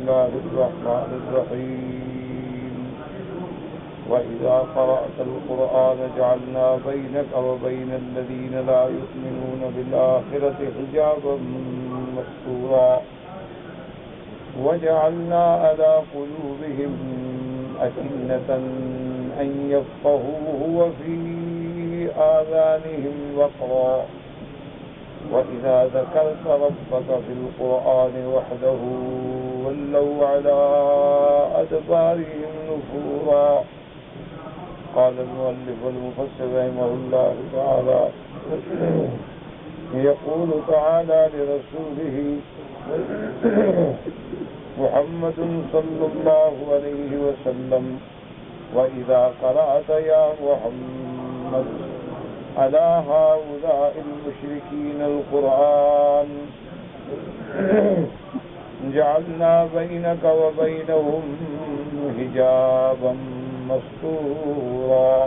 الله الرحمن الرحيم وإذا قرأت القرآن جعلنا بينك وبين الذين لا يؤمنون بالآخرة حجابا مستورا وجعلنا على قلوبهم أكنة أن يفقهوه وفي آذانهم وقرا وإذا ذكرت ربك في القرآن وحده ولوا على أدبارهم نفورا. قال المؤلف المفسر رحمه الله تعالى يقول تعالى لرسوله محمد صلى الله عليه وسلم وإذا قرأت يا محمد على هؤلاء المشركين القرآن جعلنا بينك وبينهم حجابا مستورا.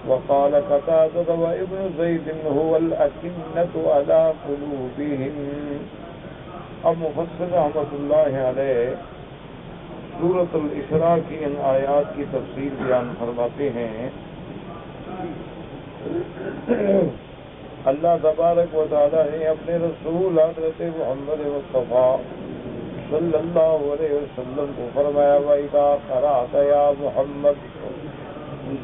وقال قتادة وابن زيد هو الأكنة على قلوبهم. اب مفسر رحمۃ اللہ علیہ سورۃ الاسراء کی ان آیات کی تفصیل بیان فرماتے ہیں. اللہ تبارک و تعالی نے اپنے رسول حضرت محمد مصطفیٰ صلی اللہ علیہ وسلم کو فرمایا وَإِذَا قَرَأْتَ يَا محمد،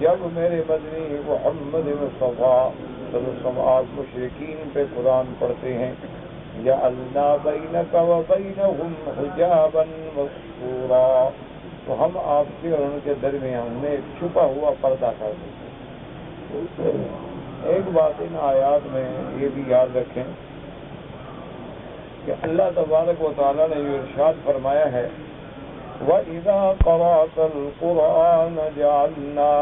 جب میرے مدنی محمد مصطفیٰ صلی اللہ علیہ وسلم آپ مشرکین پہ قرآن پڑھتے ہیں جعلنا بینک وبینہم حجابا مستورا، تو ہم آپ کے اور ان کے درمیان میں ایک چھپا ہوا پردہ کر دیتے ہیں. ایک بات ان آیات میں یہ بھی یاد رکھیں کہ اللہ تبارک و تعالیٰ نے یہ ارشاد فرمایا ہے وَإِذَا قَرَأْتَ الْقُرْآنَ جَعَلْنَا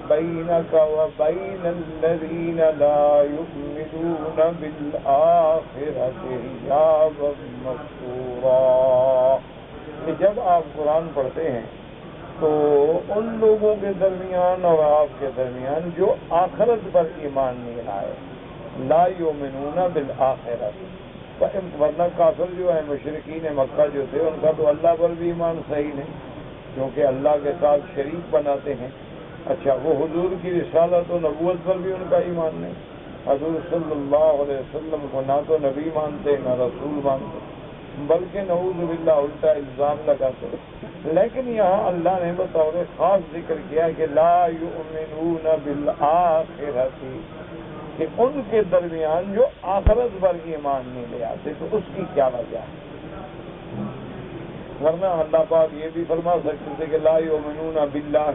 بَيْنَكَ وَبَيْنَ الَّذِينَ لَا يُؤْمِنُونَ بِالْآخِرَةِ حِجَابًا مَسْتُورًا، کہ جب آپ قرآن پڑھتے ہیں تو ان لوگوں کے درمیان اور آپ کے درمیان جو آخرت پر ایمان نہیں لائے، لا یؤمنون بالآخرہ، ورنہ کافر جو ہے مشرکین مکہ جو تھے ان کا تو اللہ پر بھی ایمان صحیح نہیں کیونکہ اللہ کے ساتھ شریک بناتے ہیں. اچھا وہ حضور کی رسالت و نبوت پر بھی ان کا ایمان نہیں، حضور صلی اللہ علیہ وسلم کو نہ تو نبی مانتے نہ رسول مانتے بلکہ نعوذ باللہ الٹا الزام لگاتے. لیکن یہاں اللہ نے بطور خاص ذکر کیا کہ لا یؤمنون بالآخرہ، کہ ان کے درمیان جو آخرت پر ایمان نہیں لے آتے، تو اس کی کیا وجہ ہے؟ ورنہ اللہ پاک یہ بھی فرما سکتے تھے کہ لا یؤمنون باللہ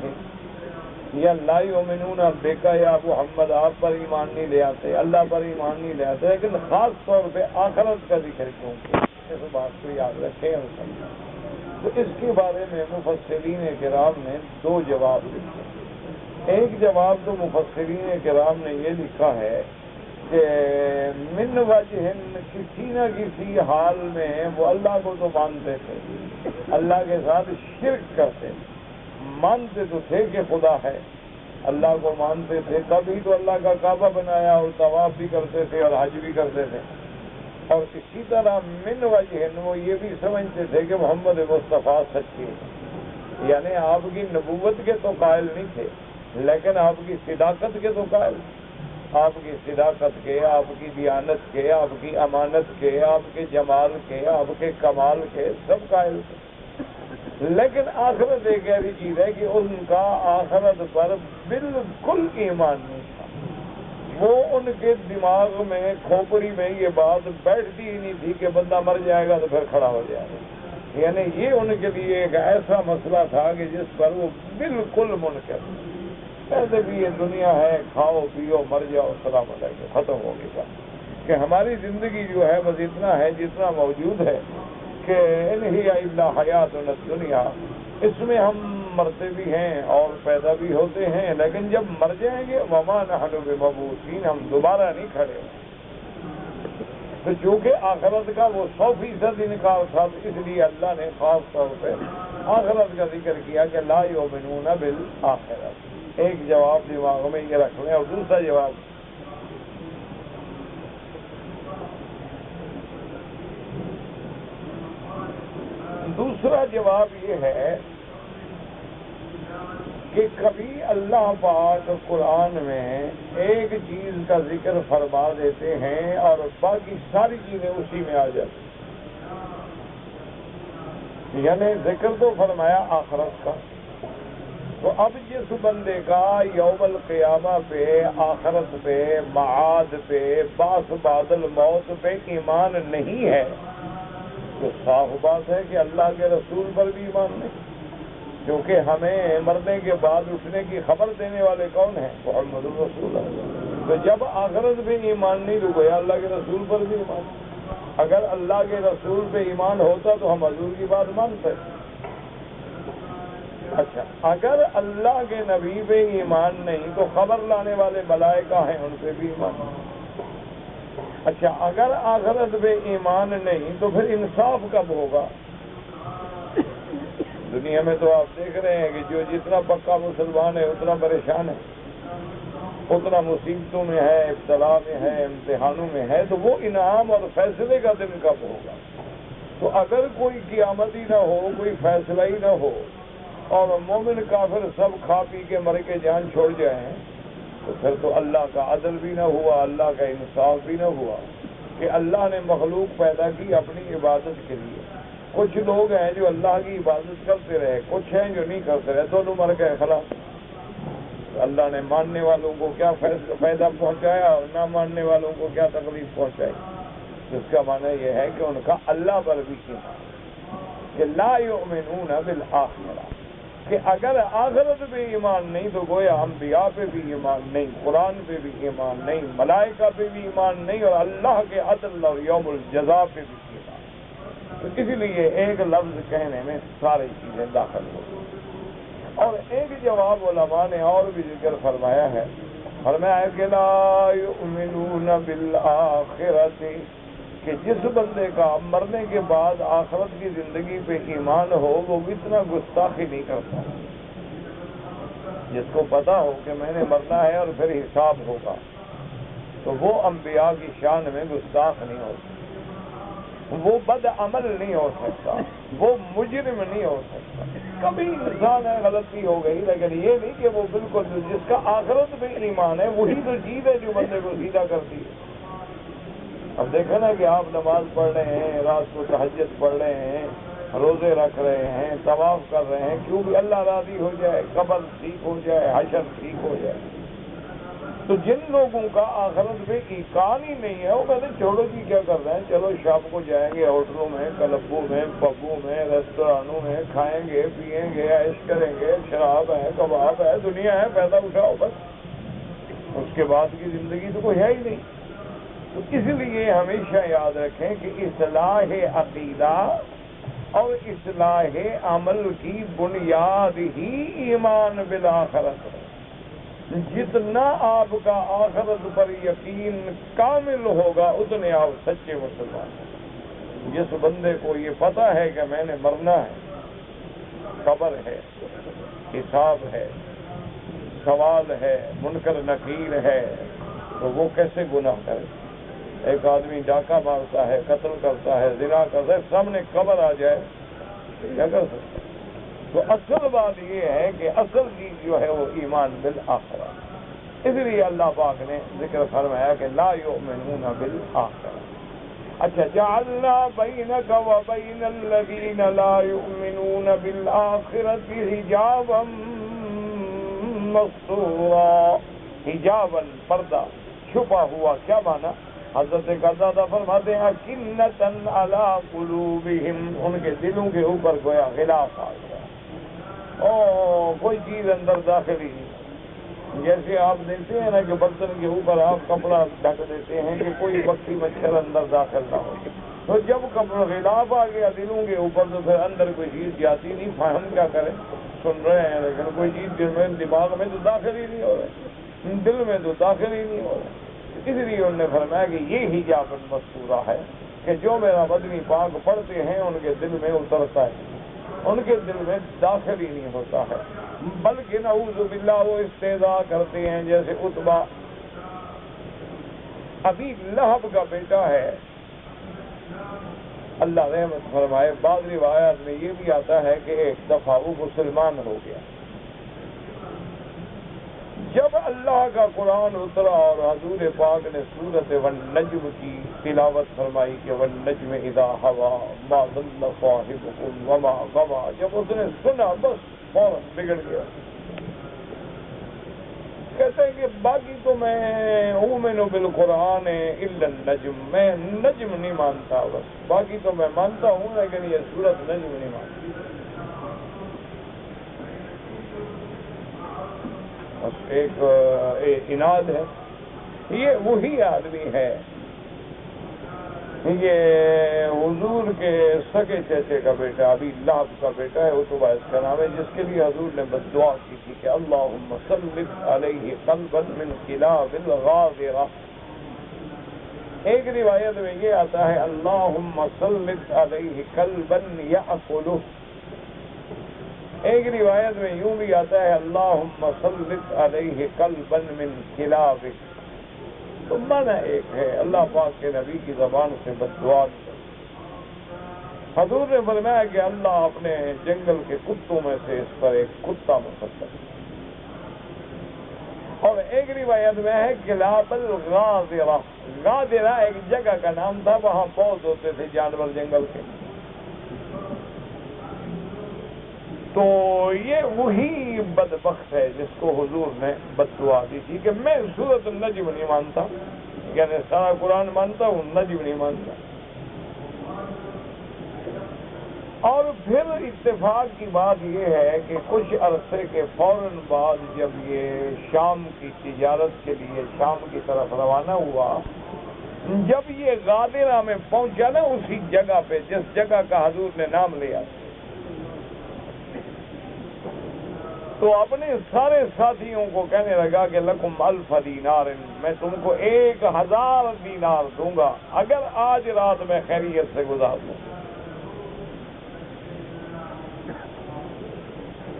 یا لا یؤمنون بک یا محمد آپ پر ایمان نہیں لے آتے، اللہ پر ایمان نہیں لے آتے، لیکن خاص طور پہ آخرت کا ذکر کیوں کیا؟ اس بات کو یاد رکھیں اور سمجھیں. تو اس کے بارے میں مفسرین کرام نے دو جواب لکھے. ایک جواب تو مفسرین کرام نے یہ لکھا ہے کہ من وجہ کسی نہ کسی حال میں وہ اللہ کو تو مانتے تھے، اللہ کے ساتھ شرک کرتے تھے، مانتے تو تھے کہ خدا ہے، اللہ کو مانتے تھے، تبھی تو اللہ کا کعبہ بنایا اور طواف بھی کرتے تھے اور حج بھی کرتے تھے. اور اسی طرح من وجہ وہ یہ بھی سمجھتے تھے کہ محمد مصطفیٰ سچے ہیں، یعنی آپ کی نبوت کے تو قائل نہیں تھے لیکن آپ کی صداقت کے تو قائل، آپ کی صداقت کے، آپ کی دیانت کے، آپ کی امانت کے، آپ کے جمال کے، آپ کے کمال کے سب قائل تھے. لیکن آخرت ایک ایسی چیز ہے کہ ان کا آخرت پر بالکل ایمان نہیں تھا. وہ ان کے دماغ میں کھوپڑی میں یہ بات بیٹھتی ہی نہیں تھی کہ بندہ مر جائے گا تو پھر کھڑا ہو جائے گا. یعنی یہ ان کے لیے ایک ایسا مسئلہ تھا کہ جس پر وہ بالکل منکر، ایسے بھی یہ دنیا ہے، کھاؤ پیو مر جاؤ السلام علیکم ختم ہو گیا، کہ ہماری زندگی جو ہے بس اتنا ہے جتنا موجود ہے کہ ان ہی الا حیاتنا الدنیا، اس میں ہم مرتے بھی ہیں اور پیدا بھی ہوتے ہیں، لیکن جب مر جائیں گے وما نحن بمبعوثین، ہم دوبارہ نہیں کھڑے. تو چونکہ آخرت کا وہ 100% انکار تھا، اس لیے اللہ نے خاص طور پہ آخرت کا ذکر کیا کہ لا یؤمنون بالآخرہ. ایک جواب دماغ میں یہ رکھ لیں. اور دوسرا جواب دوسرا جواب یہ ہے کہ کبھی اللہ پاک قرآن میں ایک چیز کا ذکر فرما دیتے ہیں اور باقی ساری چیزیں اسی میں آ جاتی ہیں، یعنی ذکر تو فرمایا آخرت کا، تو اب جس بندے کا یوم القیامہ پہ، آخرت پہ، معاد پہ، بعث بعد الموت پہ ایمان نہیں ہے تو صاف بات ہے کہ اللہ کے رسول پر بھی ایمان نہیں، کیونکہ ہمیں مرنے کے بعد اٹھنے کی خبر دینے والے کون ہیں؟ محمد رسول اللہ۔ تو جب آخرت پہ ایمان نہیں تو گویا اللہ کے رسول پر بھی ایمان۔ اگر اللہ کے رسول پہ ایمان ہوتا تو ہم حضور کی بات مانتے۔ اچھا، اگر اللہ کے نبی پہ ایمان نہیں تو خبر لانے والے ملائکہ ہیں، ان پہ بھی ایمان نہیں۔ اچھا، اگر آخرت پہ ایمان نہیں تو پھر انصاف کب ہوگا؟ دنیا میں تو آپ دیکھ رہے ہیں کہ جو جتنا پکا مسلمان ہے اتنا پریشان ہے، اتنا مصیبتوں میں ہے، ابتلا میں ہے، امتحانوں میں ہے، تو وہ انعام اور فیصلے کا دن کب ہوگا؟ تو اگر کوئی قیامت ہی نہ ہو، کوئی فیصلہ ہی نہ ہو اور مومن کافر سب کھا پی کے مر کے جان چھوڑ جائیں تو پھر تو اللہ کا عدل بھی نہ ہوا، اللہ کا انصاف بھی نہ ہوا کہ اللہ نے مخلوق پیدا کی اپنی عبادت کے لیے۔ کچھ لوگ ہیں جو اللہ کی عبادت کرتے رہے، کچھ ہیں جو نہیں کرتے رہے، دونوں مر گئے خلاص۔ اللہ نے ماننے والوں کو کیا فائدہ پہنچایا اور نہ ماننے والوں کو کیا تکلیف پہنچائی؟ اس کا معنی یہ ہے کہ ان کا اللہ پر بھی ایمان کہ لا یؤمنون بالآخرہ، کہ اگر آخرت پہ ایمان نہیں تو گویا انبیاء پہ بھی ایمان نہیں، قرآن پہ بھی ایمان نہیں، ملائکہ پہ بھی ایمان نہیں، اور اللہ کے عدل اور یوم الجزا پہ بھی ایمان۔ تو اسی لیے ایک لفظ کہنے میں ساری چیزیں داخل ہو گئی۔ اور ایک جواب علماء نے اور بھی ذکر فرمایا ہے، فرمایا کہ لا یؤمنون بالآخرۃ، کہ جس بندے کا مرنے کے بعد آخرت کی زندگی پہ ایمان ہو وہ اتنا گستاخی نہیں کرتا۔ جس کو پتا ہو کہ میں نے مرنا ہے اور پھر حساب ہوگا تو وہ انبیاء کی شان میں گستاخ نہیں ہو سکتا، وہ بد عمل نہیں ہو سکتا، وہ مجرم نہیں ہو سکتا۔ کبھی انسان ہے غلطی ہو گئی، لیکن یہ نہیں کہ وہ بالکل، جس کا آخرت پہ ایمان ہے وہی تو چیز ہے جو بندے کو سیدھا کرتی ہے۔ اب دیکھیں نا کہ آپ نماز پڑھ رہے ہیں، رات کو تہجد پڑھ رہے ہیں، روزے رکھ رہے ہیں، طواف کر رہے ہیں، کیوں بھی اللہ راضی ہو جائے، قبر ٹھیک ہو جائے، حشر ٹھیک ہو جائے۔ تو جن لوگوں کا آخرت پہ ایمان ہی نہیں ہے وہ کہتے ہیں چھوڑو جی کیا کر رہے ہیں، چلو شام کو جائیں گے ہوٹلوں میں، کلبوں میں، پبوں میں، ریستورانوں میں، کھائیں گے، پیئیں گے، عیش کریں گے، شراب ہے، کباب ہے، دنیا ہے، پیسہ اٹھاؤ بس، اس کے بعد کی زندگی تو کوئی ہے ہی نہیں۔ تو اس لیے ہمیشہ یاد رکھیں کہ اصلاح عقیدہ اور اصلاح عمل کی بنیاد ہی ایمان بالآخرت ہے۔ جتنا آپ کا آخرت پر یقین کامل ہوگا اتنے آپ سچے مسلمان ہیں۔ جس بندے کو یہ پتا ہے کہ میں نے مرنا ہے، قبر ہے، حساب ہے، سوال ہے، منکر نکیر ہے، تو وہ کیسے گناہ کرے؟ ایک آدمی ڈاکہ مارتا ہے، قتل کرتا ہے، زنا کرتا ہے، سامنے قبر آ جائے کیا کر سکتا؟ تو اصل بات یہ ہے کہ اصل چیز جو ہے وہ ایمان بالآخرہ۔ اس لیے اللہ پاک نے ذکر فرمایا کہ لا یؤمنون بالآخرہ۔ اچھا، جعلنا بینک و بین الذین لا یؤمنون بالآخرۃ حجابا مستورا، حجابا پردہ چھپا ہوا، کیا معنی؟ حضرت قتادہ فرماتے ہیں اکنۃ علی قلوبہم، ان کے دلوں کے اوپر گویا غلاف آ گیا، کوئی چیز اندر داخل ہی نہیں۔ جیسے آپ دیکھتے ہیں نا کہ برتن کے اوپر آپ کپڑا ڈھک دیتے ہیں کہ کوئی بکری مچھر اندر داخل نہ ہو، تو جب کپڑا غلاف آ گیا دلوں کے اوپر تو پھر اندر کوئی چیز جاتی نہیں، فہم کیا کریں؟ سن رہے ہیں لیکن کوئی چیز دماغ میں تو داخل ہی نہیں ہو رہی، دل میں تو داخل ہی نہیں ہو رہا۔ اس لیے انہوں نے فرمایا کہ یہ حجاب مستورہ ہے کہ جو میرا مدنی پاک پڑھتے ہیں ان کے دل میں اترتا ہے، ان کے دل میں داخل ہی نہیں ہوتا ہے، بلکہ نعوذ باللہ وہ استہزاء کرتے ہیں۔ جیسے عتبہ ابھی لہب کا بیٹا ہے، اللہ رحمت فرمائے، بعض روایات میں یہ بھی آتا ہے کہ ایک دفعہ وہ مسلمان ہو گیا۔ جب اللہ کا قرآن اترا اور حضور پاک نے سورۃ والنجم کی تلاوت فرمائی کہ والنجم اذا ہوا ما ضل صاحبکم وما غوی، جب اس نے سنا بس فوراً بگڑ گیا۔ کہتے ہیں کہ باقی تو میں اومن بالقرآن الا النجم، میں نجم نہیں مانتا، بس باقی تو میں مانتا ہوں لیکن یہ سورۃ نجم نہیں مانتا۔ بس ایک عناد ہے، یہ وہی آدمی ہے، یہ حضور کے سگے چچے کا بیٹا ابی لہب کا بیٹا ہے، عتبہ اس کا نام ہے، جس کے لیے حضور نے بس دعا کی تھی کہ اللہم سلط علیہ قلبا من کلاب الغاضرہ۔ ایک روایت میں یہ آتا ہے اللہم سلط علیہ قلبا یأکلہ، ایک روایت میں یوں بھی آتا ہے اللہم سلط علیہ قلبا من کلابہ۔ تو معنی ایک ہے، اللہ پاک کے نبی کی زبان سے بد دعا کی۔ حضور نے فرمایا کہ اللہ اپنے جنگل کے کتوں میں سے اس پر ایک کتا مسلط۔ اور ایک روایت میں ہے کلاب الغاضرہ، غاضرہ ایک جگہ کا نام تھا، وہاں بہت ہوتے تھے جانور جنگل کے۔ تو یہ وہی بدبخت ہے جس کو حضور نے بد دعا دی تھی کہ میں سورۃ النجم نہیں مانتا، یعنی سارا قرآن مانتا ہوں، نجم نہیں مانتا۔ اور پھر اتفاق کی بات یہ ہے کہ کچھ عرصے کے فوراً بعد جب یہ شام کی تجارت کے لیے شام کی طرف روانہ ہوا، جب یہ غادرہ میں پہنچا نا، اسی جگہ پہ جس جگہ کا حضور نے نام لیا، تو اپنے سارے ساتھیوں کو کہنے لگا کہ لکم الف دینار، میں تم کو 1000 دینار دوں گا اگر آج رات میں خیریت سے گزار دوں۔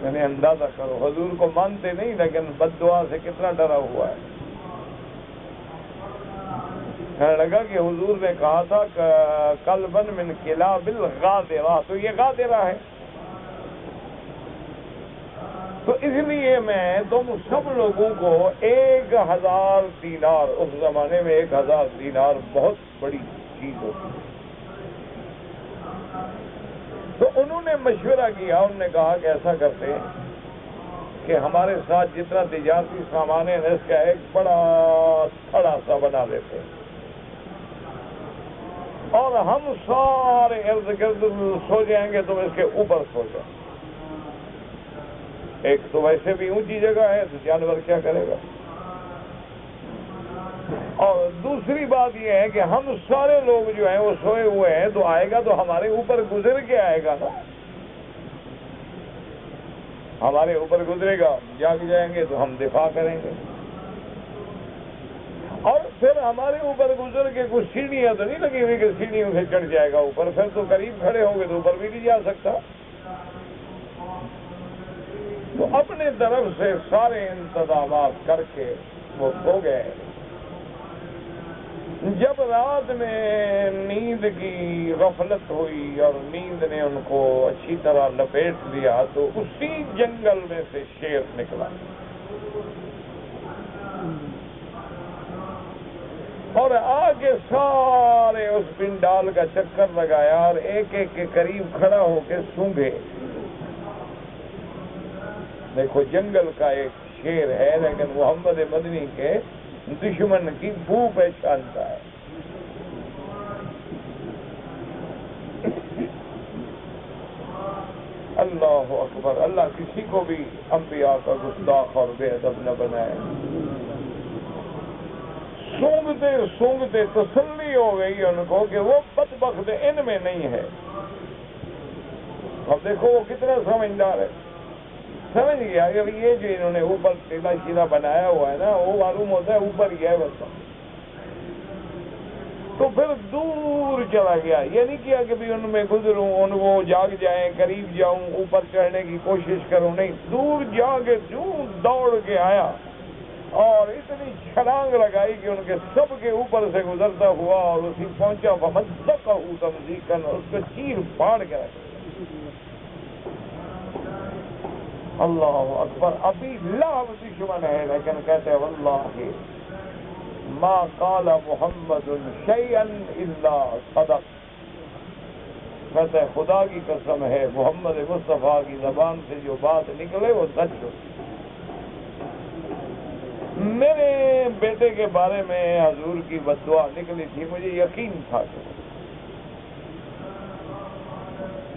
یعنی اندازہ کرو، حضور کو مانتے نہیں لیکن بد دعا سے کتنا ڈرا ہوا ہے۔ کہنے لگا کہ حضور نے کہا تھا قلبا من کلاب الغاضرہ، تو یہ غاضرہ ہے، تو اس لیے میں تم سب لوگوں کو 1000 دینار، اس زمانے میں 1000 دینار بہت بڑی چیز ہوتی، تو انہوں نے مشورہ کیا، انہوں نے کہا کہ ایسا کرتے ہیں کہ ہمارے ساتھ جتنا تجارتی سامان ہے اس کا ایک بڑا تھڑا سا بنا دیتے اور ہم سارے ارد گرد سو جائیں گے، تم اس کے اوپر سو جاؤ۔ ایک تو ویسے بھی اونچی جگہ ہے تو جانور کیا کرے گا، اور دوسری بات یہ ہے کہ ہم سارے لوگ جو ہیں وہ سوئے ہوئے ہیں، تو آئے گا تو ہمارے اوپر گزر کے آئے گا نا، ہمارے اوپر گزرے گا، جاگ جائیں گے تو ہم دفاع کریں گے، اور پھر ہمارے اوپر گزر کے کچھ سیڑھیاں تو نہیں لگی ہوئی کہ سیڑھیوں سے چڑھ جائے گا اوپر، پھر تو قریب کھڑے ہوں گے تو اوپر بھی نہیں جا سکتا۔ تو اپنے طرف سے سارے انتظامات کر کے وہ سو گئے۔ جب رات میں نیند کی غفلت ہوئی اور نیند نے ان کو اچھی طرح لپیٹ لیا، تو اسی جنگل میں سے شیر نکلا اور آگے سارے اس پنڈال کا چکر لگایا اور ایک ایک کے قریب کھڑا ہو کے سونگھے۔ دیکھو جنگل کا ایک شیر ہے لیکن محمد مدنی کے دشمن کی بو پہچانتا ہے۔ اللہ اکبر، اللہ کسی کو بھی انبیاء کا گستاخ اور بے ادب نہ بنائے۔ سونگتے سونگتے تسلی ہو گئی ان کو کہ وہ بدبخت ان میں نہیں ہے۔ اب دیکھو وہ کتنا سمجھدار ہے، سمجھ گیا کہ یہ جو انہوں نے اوپر ٹیلا شیلا بنایا ہوا ہے نا، وہ معلوم ہوتا ہے اوپر ہی ہے بس۔ تو پھر دور چلا گیا، یہ نہیں کیا کہ ان میں گزروں، ان وہ جاگ جائیں، قریب جاؤں، اوپر چڑھنے کی کوشش کروں، نہیں، دور جا کے جو دوڑ کے آیا اور اتنی چھلانگ لگائی کہ ان کے سب کے اوپر سے گزرتا ہوا اور اسی پہنچا فمزقہ تمزیقا، اس کو چیر پاڑ کے رکھا۔ اللہ اکبر، ابھی لہب دشمن ہے لیکن کہتے ہیں واللہ ما قال محمد شیئا الا صدق، کہتے ہیں خدا کی قسم ہے محمد مصطفیٰ کی زبان سے جو بات نکلے وہ سچ ہو۔ میرے بیٹے کے بارے میں حضور کی بددعا نکلی تھی، مجھے یقین تھا کہ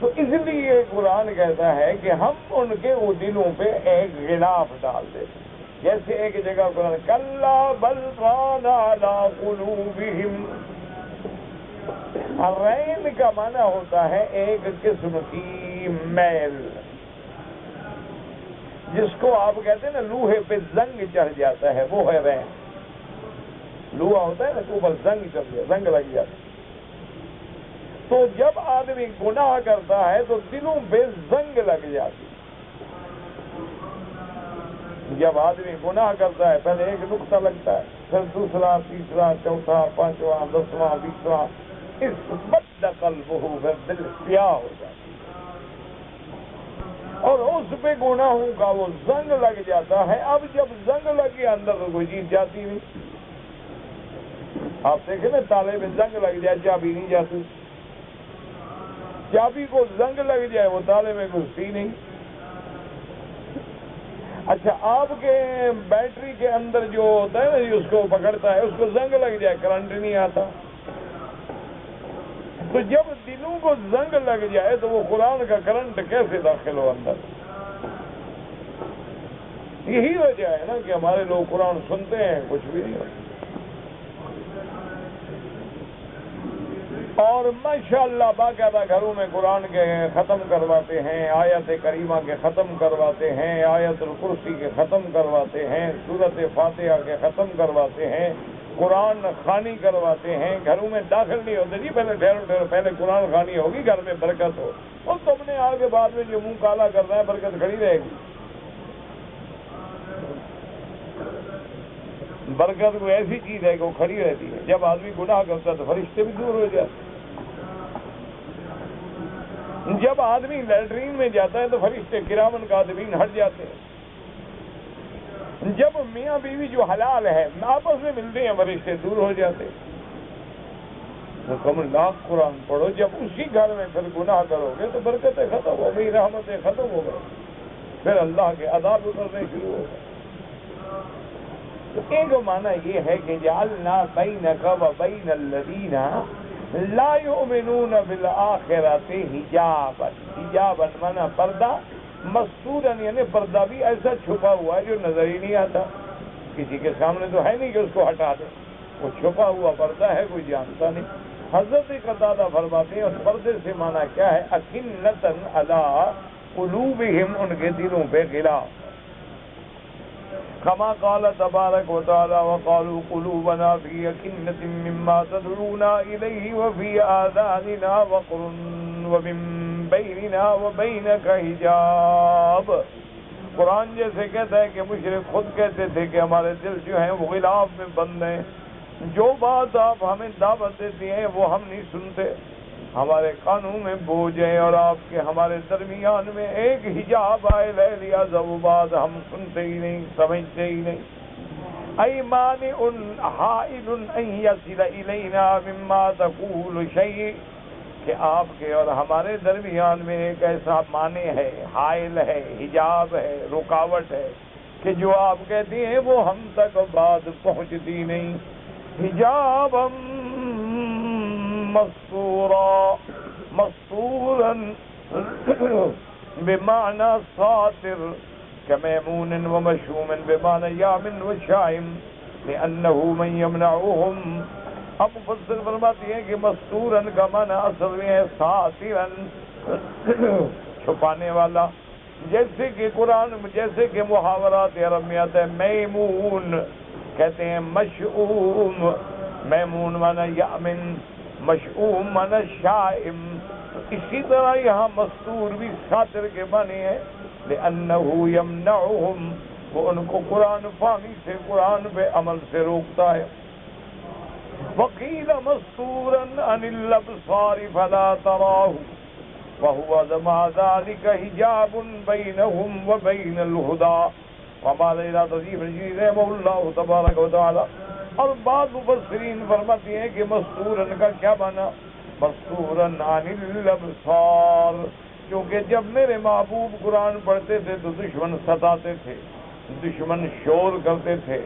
تو اس لیے قرآن کہتا ہے کہ ہم ان کے وہ دلوں پہ ایک غلاف ڈال دیتے، جیسے ایک جگہ قرآن کلا بل ران علی قلوبہم، رین کا معنی ہوتا ہے ایک قسم کی میل، جس کو آپ کہتے ہیں نا لوہے پہ زنگ چڑھ جاتا ہے، وہ ہے رین۔ لوہا ہوتا ہے نا تو اوپر زنگ چڑھ جاتا، زنگ لگ جاتا ہے۔ تو جب آدمی گناہ کرتا ہے تو دلوں پہ زنگ لگ جاتی، جب آدمی گناہ کرتا ہے پہلے ایک نقطہ لگتا ہے، پھر دوسرا، تیسرا، چوتھا، پانچواں، 10واں، 20واں، اس بد قلبہ، پھر دل سیاہ ہو جاتا اور اس پہ گناہوں کا وہ زنگ لگ جاتا ہے۔ اب جب زنگ لگی اندر تو کوئی چیز جاتی نہیں۔ آپ دیکھیں نا تالے میں زنگ لگ جائے چابی نہیں جاتی، چابی کو زنگ لگ جائے وہ تالے میں گھستی نہیں۔ اچھا آپ کے بیٹری کے اندر جو ہوتا ہے نا اس کو پکڑتا ہے، اس کو زنگ لگ جائے کرنٹ نہیں آتا۔ تو جب دلوں کو زنگ لگ جائے تو وہ قرآن کا کرنٹ کیسے داخل ہو اندر؟ یہی وجہ ہے نا کہ ہمارے لوگ قرآن سنتے ہیں کچھ بھی نہیں ہوتا، اور ماشاءاللہ باقاعدہ گھروں میں قرآن کے ختم کرواتے ہیں، آیت کریمہ کے ختم کرواتے ہیں، آیت الکرسی کے ختم کرواتے ہیں، سورۃ فاتحہ کے ختم کرواتے ہیں، قرآن خوانی کرواتے ہیں۔ گھروں میں داخل نہیں ہوتے، جی پہلے ٹھہرو پہلے قرآن خوانی ہوگی، گھر میں برکت ہو، اور تم نے آگے بعد میں جو منہ کالا کرنا ہے برکت کھڑی رہے گی۔ برکت کوئی ایسی چیز ہے کہ وہ کھڑی رہتی ہے، جب آدمی گناہ کرتا ہے تو فرشتے بھی دور ہو جاتے، جب آدمی لیٹرین میں جاتا ہے تو فرشتے کرامن کاتبین ہٹ جاتے ہیں، جب میاں بیوی جو حلال ہے آپس میں ملتے ہیں فرشتے دور ہو جاتے ہیں۔ تو کم لاکھ قرآن پڑھو، جب اسی گھر میں پھر گناہ کرو گے تو برکتیں ختم ہو گئی، رحمتیں ختم ہو گئی، پھر اللہ کے عذاب اترنے شروع ہو گئے۔ تو ایک معنی یہ ہے کہ جعلنا بینک و بین الذین لا یؤمنون بالآخرۃ حجابا، حجابا معنی پردہ، مستورا یعنی پردہ بھی ایسا چھپا ہوا ہے جو نظر ہی نہیں آتا، کسی کے سامنے تو ہے نہیں کہ اس کو ہٹا دے، وہ چھپا ہوا پردہ ہے، کوئی جانتا نہیں۔ حضرت قتادہ فرماتے ہیں اس پردے سے معنی کیا ہے؟ اکنۃ علی قلوبہم، ان کے دلوں پہ غلاف، کما قال تبارک و تعالی وقالوا قلوبنا فی اکنۃ مما تدعونا الیہ وفی آذاننا وقر ومن بیننا وبینک حجاب۔ قرآن جیسے کہتا ہے کہ مشرک خود کہتے تھے کہ ہمارے دل جو ہیں وہ غلاف میں بند ہیں، جو بات آپ ہمیں دعوت دیتی ہیں وہ ہم نہیں سنتے، ہمارے کانوں میں بوجھ ہے، اور آپ کے ہمارے درمیان میں ایک حجاب آئے لہذا وہ بات ہم سنتے ہی نہیں، سمجھتے ہی نہیں۔ ای مانع حائل ان یصل الینا مما تقول شیء، کہ آپ کے اور ہمارے درمیان میں ایک ایسا مانع ہے، حائل ہے، حجاب ہے، رکاوٹ ہے کہ جو آپ کہتی ہیں وہ ہم تک بات پہنچتی نہیں۔ حجابا مستورا، مستورا بمعنى ساتر كميمون ومشوم بمعنى يامن وشائم لأنه من يمنعهم۔ اب مفسر فرماتی ہیں کہ مستورن کا معنی اصل میں ہے ساترن، چھپانے والا، جیسے کہ قرآن جیسے کہ محاورات عرب میں آتا ہے میمون کہتے ہیں مشؤوم، میمون معنی یامن، مشؤوم معنی شائم، اسی طرح یہاں مستور بھی ساتر کے معنی ہے، لأنه يمنعهم، وہ ان کو قرآن فہمی سے، قرآن پہ عمل سے روکتا ہے۔ وقیل مستورا عن الابصار فلا تراہ وهو مع ذلك حجاب بينهم وبين الهدى وقال الى تضيف الجديد رحمه الله تبارک و تعالی۔ اور بعض مفسرین فرماتے ہیں کہ مستورن کا کیا معنی؟ مستورن عن الابصار، کیونکہ جب میرے محبوب قرآن پڑھتے تھے تو دشمن ستاتے تھے، دشمن شور کرتے تھے،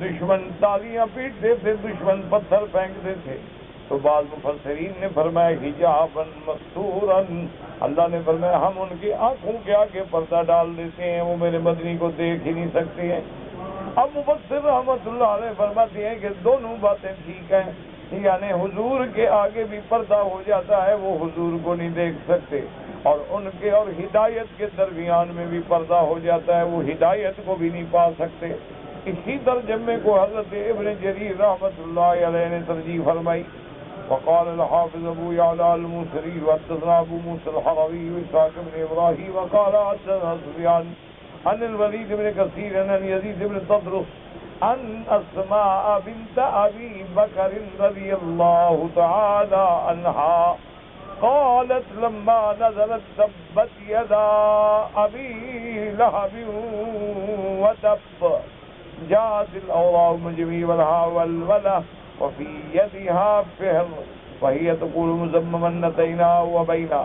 دشمن تالیاں پیٹتے تھے، دشمن پتھر پھینکتے تھے۔ تو بعض مفسرین نے فرمایا حجاباً مستوراً، اللہ نے فرمایا ہم ان کی آنکھوں کے آگے پردہ ڈال دیتے ہیں، وہ میرے مدنی کو دیکھ ہی نہیں سکتے ہیں۔ اب مفسر رحمۃ اللہ علیہ فرماتے ہیں کہ دونوں باتیں ٹھیک ہیں، یعنی حضور کے آگے بھی پردہ ہو جاتا ہے، وہ حضور کو نہیں دیکھ سکتے، اور ان کے اور ہدایت کے درمیان میں بھی پردہ ہو جاتا ہے، وہ ہدایت کو بھی نہیں پا سکتے۔ اسی ترجمے کو حضرت ابن جریر رحمۃ اللہ علیہ نے ترجیح فرمائی۔ وقال الحافظ ابو يعلى الموسري وحدثنا ابو موسى الحروي واسحاق بن ابراهيم وقال حدثنا سفيان عن الوليد بن كثير عن يزيد بن تدرس عن اسماء بنت ابي بكر رضي الله تعالى عنها قالت لما نزلت تبت يدا ابي لهب وتب جاءت الاوراق مجمي والها والوله وفي يدها فهر وهي تقول مزمما اتينا وبينا۔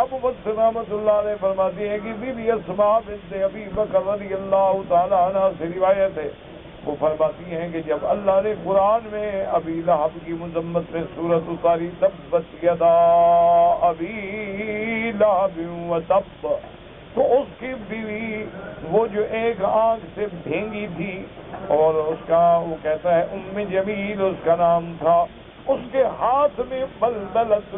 ابو بکر رحمۃ اللہ علیہ فرماتے ہیں کہ بی بی اسماء بنت ابی بکر رضی اللہ تعالی عنہ سے روایت ہے، وہ فرماتی ہیں کہ جب اللہ نے قرآن میں ابی لہب کی مذمت میں سورۃ اتاری تبت یدا ابی لہب وتب، تو اس کی بیوی وہ جو ایک آنکھ سے بھینگی تھی، اور اس کا وہ کہتا ہے ام جمیل اس کا نام تھا، اس کے ہاتھ میں بلبلۃ،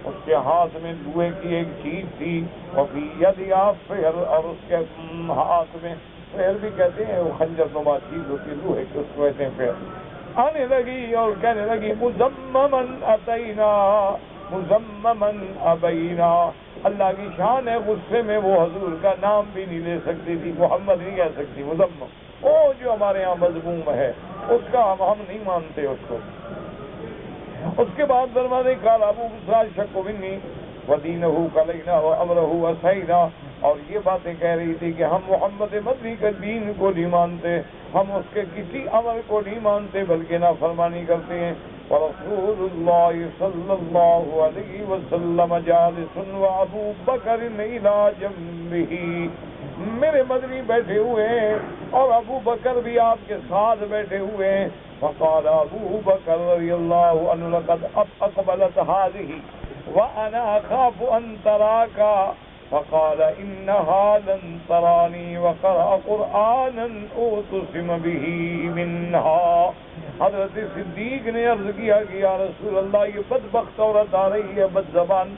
اس کے ہاتھ میں لوہے کی ایک چیز تھی، وفی یدہا فہر، اور اس کے ہاتھ میں فہر بھی کہتے ہیں وہ خنجر نما چیز ہوتی ہے لوہے کی، اس کو کہتے ہیں فہر۔ آنے لگی اور کہنے لگی مزممن اتینا مزممن ابینا، اللہ کی شان ہے غصے میں وہ حضور کا نام بھی نہیں لے سکتی تھی، محمد نہیں کہہ سکتی، مزمم وہ جو ہمارے ہاں مذموم ہے اس کا ہم نہیں مانتے اس کو۔ اس کے بعد فرماتے قال ابو بکر شک منی ودینہ کلینا وامرہ اسینا، اور یہ باتیں کہہ رہی تھی کہ ہم محمد مدنی کے دین کو نہیں مانتے، ہم اس کے کسی امر کو نہیں مانتے بلکہ نافرمانی کرتے ہیں۔ ورسول اللہ صلی اللہ علیہ وسلم جالس وابو بکر الی جنبہ، میرے مدنی بیٹھے ہوئے ہیں اور ابو بکر بھی آپ کے ساتھ بیٹھے ہوئے ہیں۔ فقال ابو بکر رضی اللہ عنہ لقد اقبلت هذه وانا اخاف ان تراك، فقال انها لن تراني وقرأ قرآنا اوتسم به منها۔ حضرت صدیق نے عرض کیا کہ یا رسول اللہ یہ بدبخت عورت آ رہی ہے بد زبان،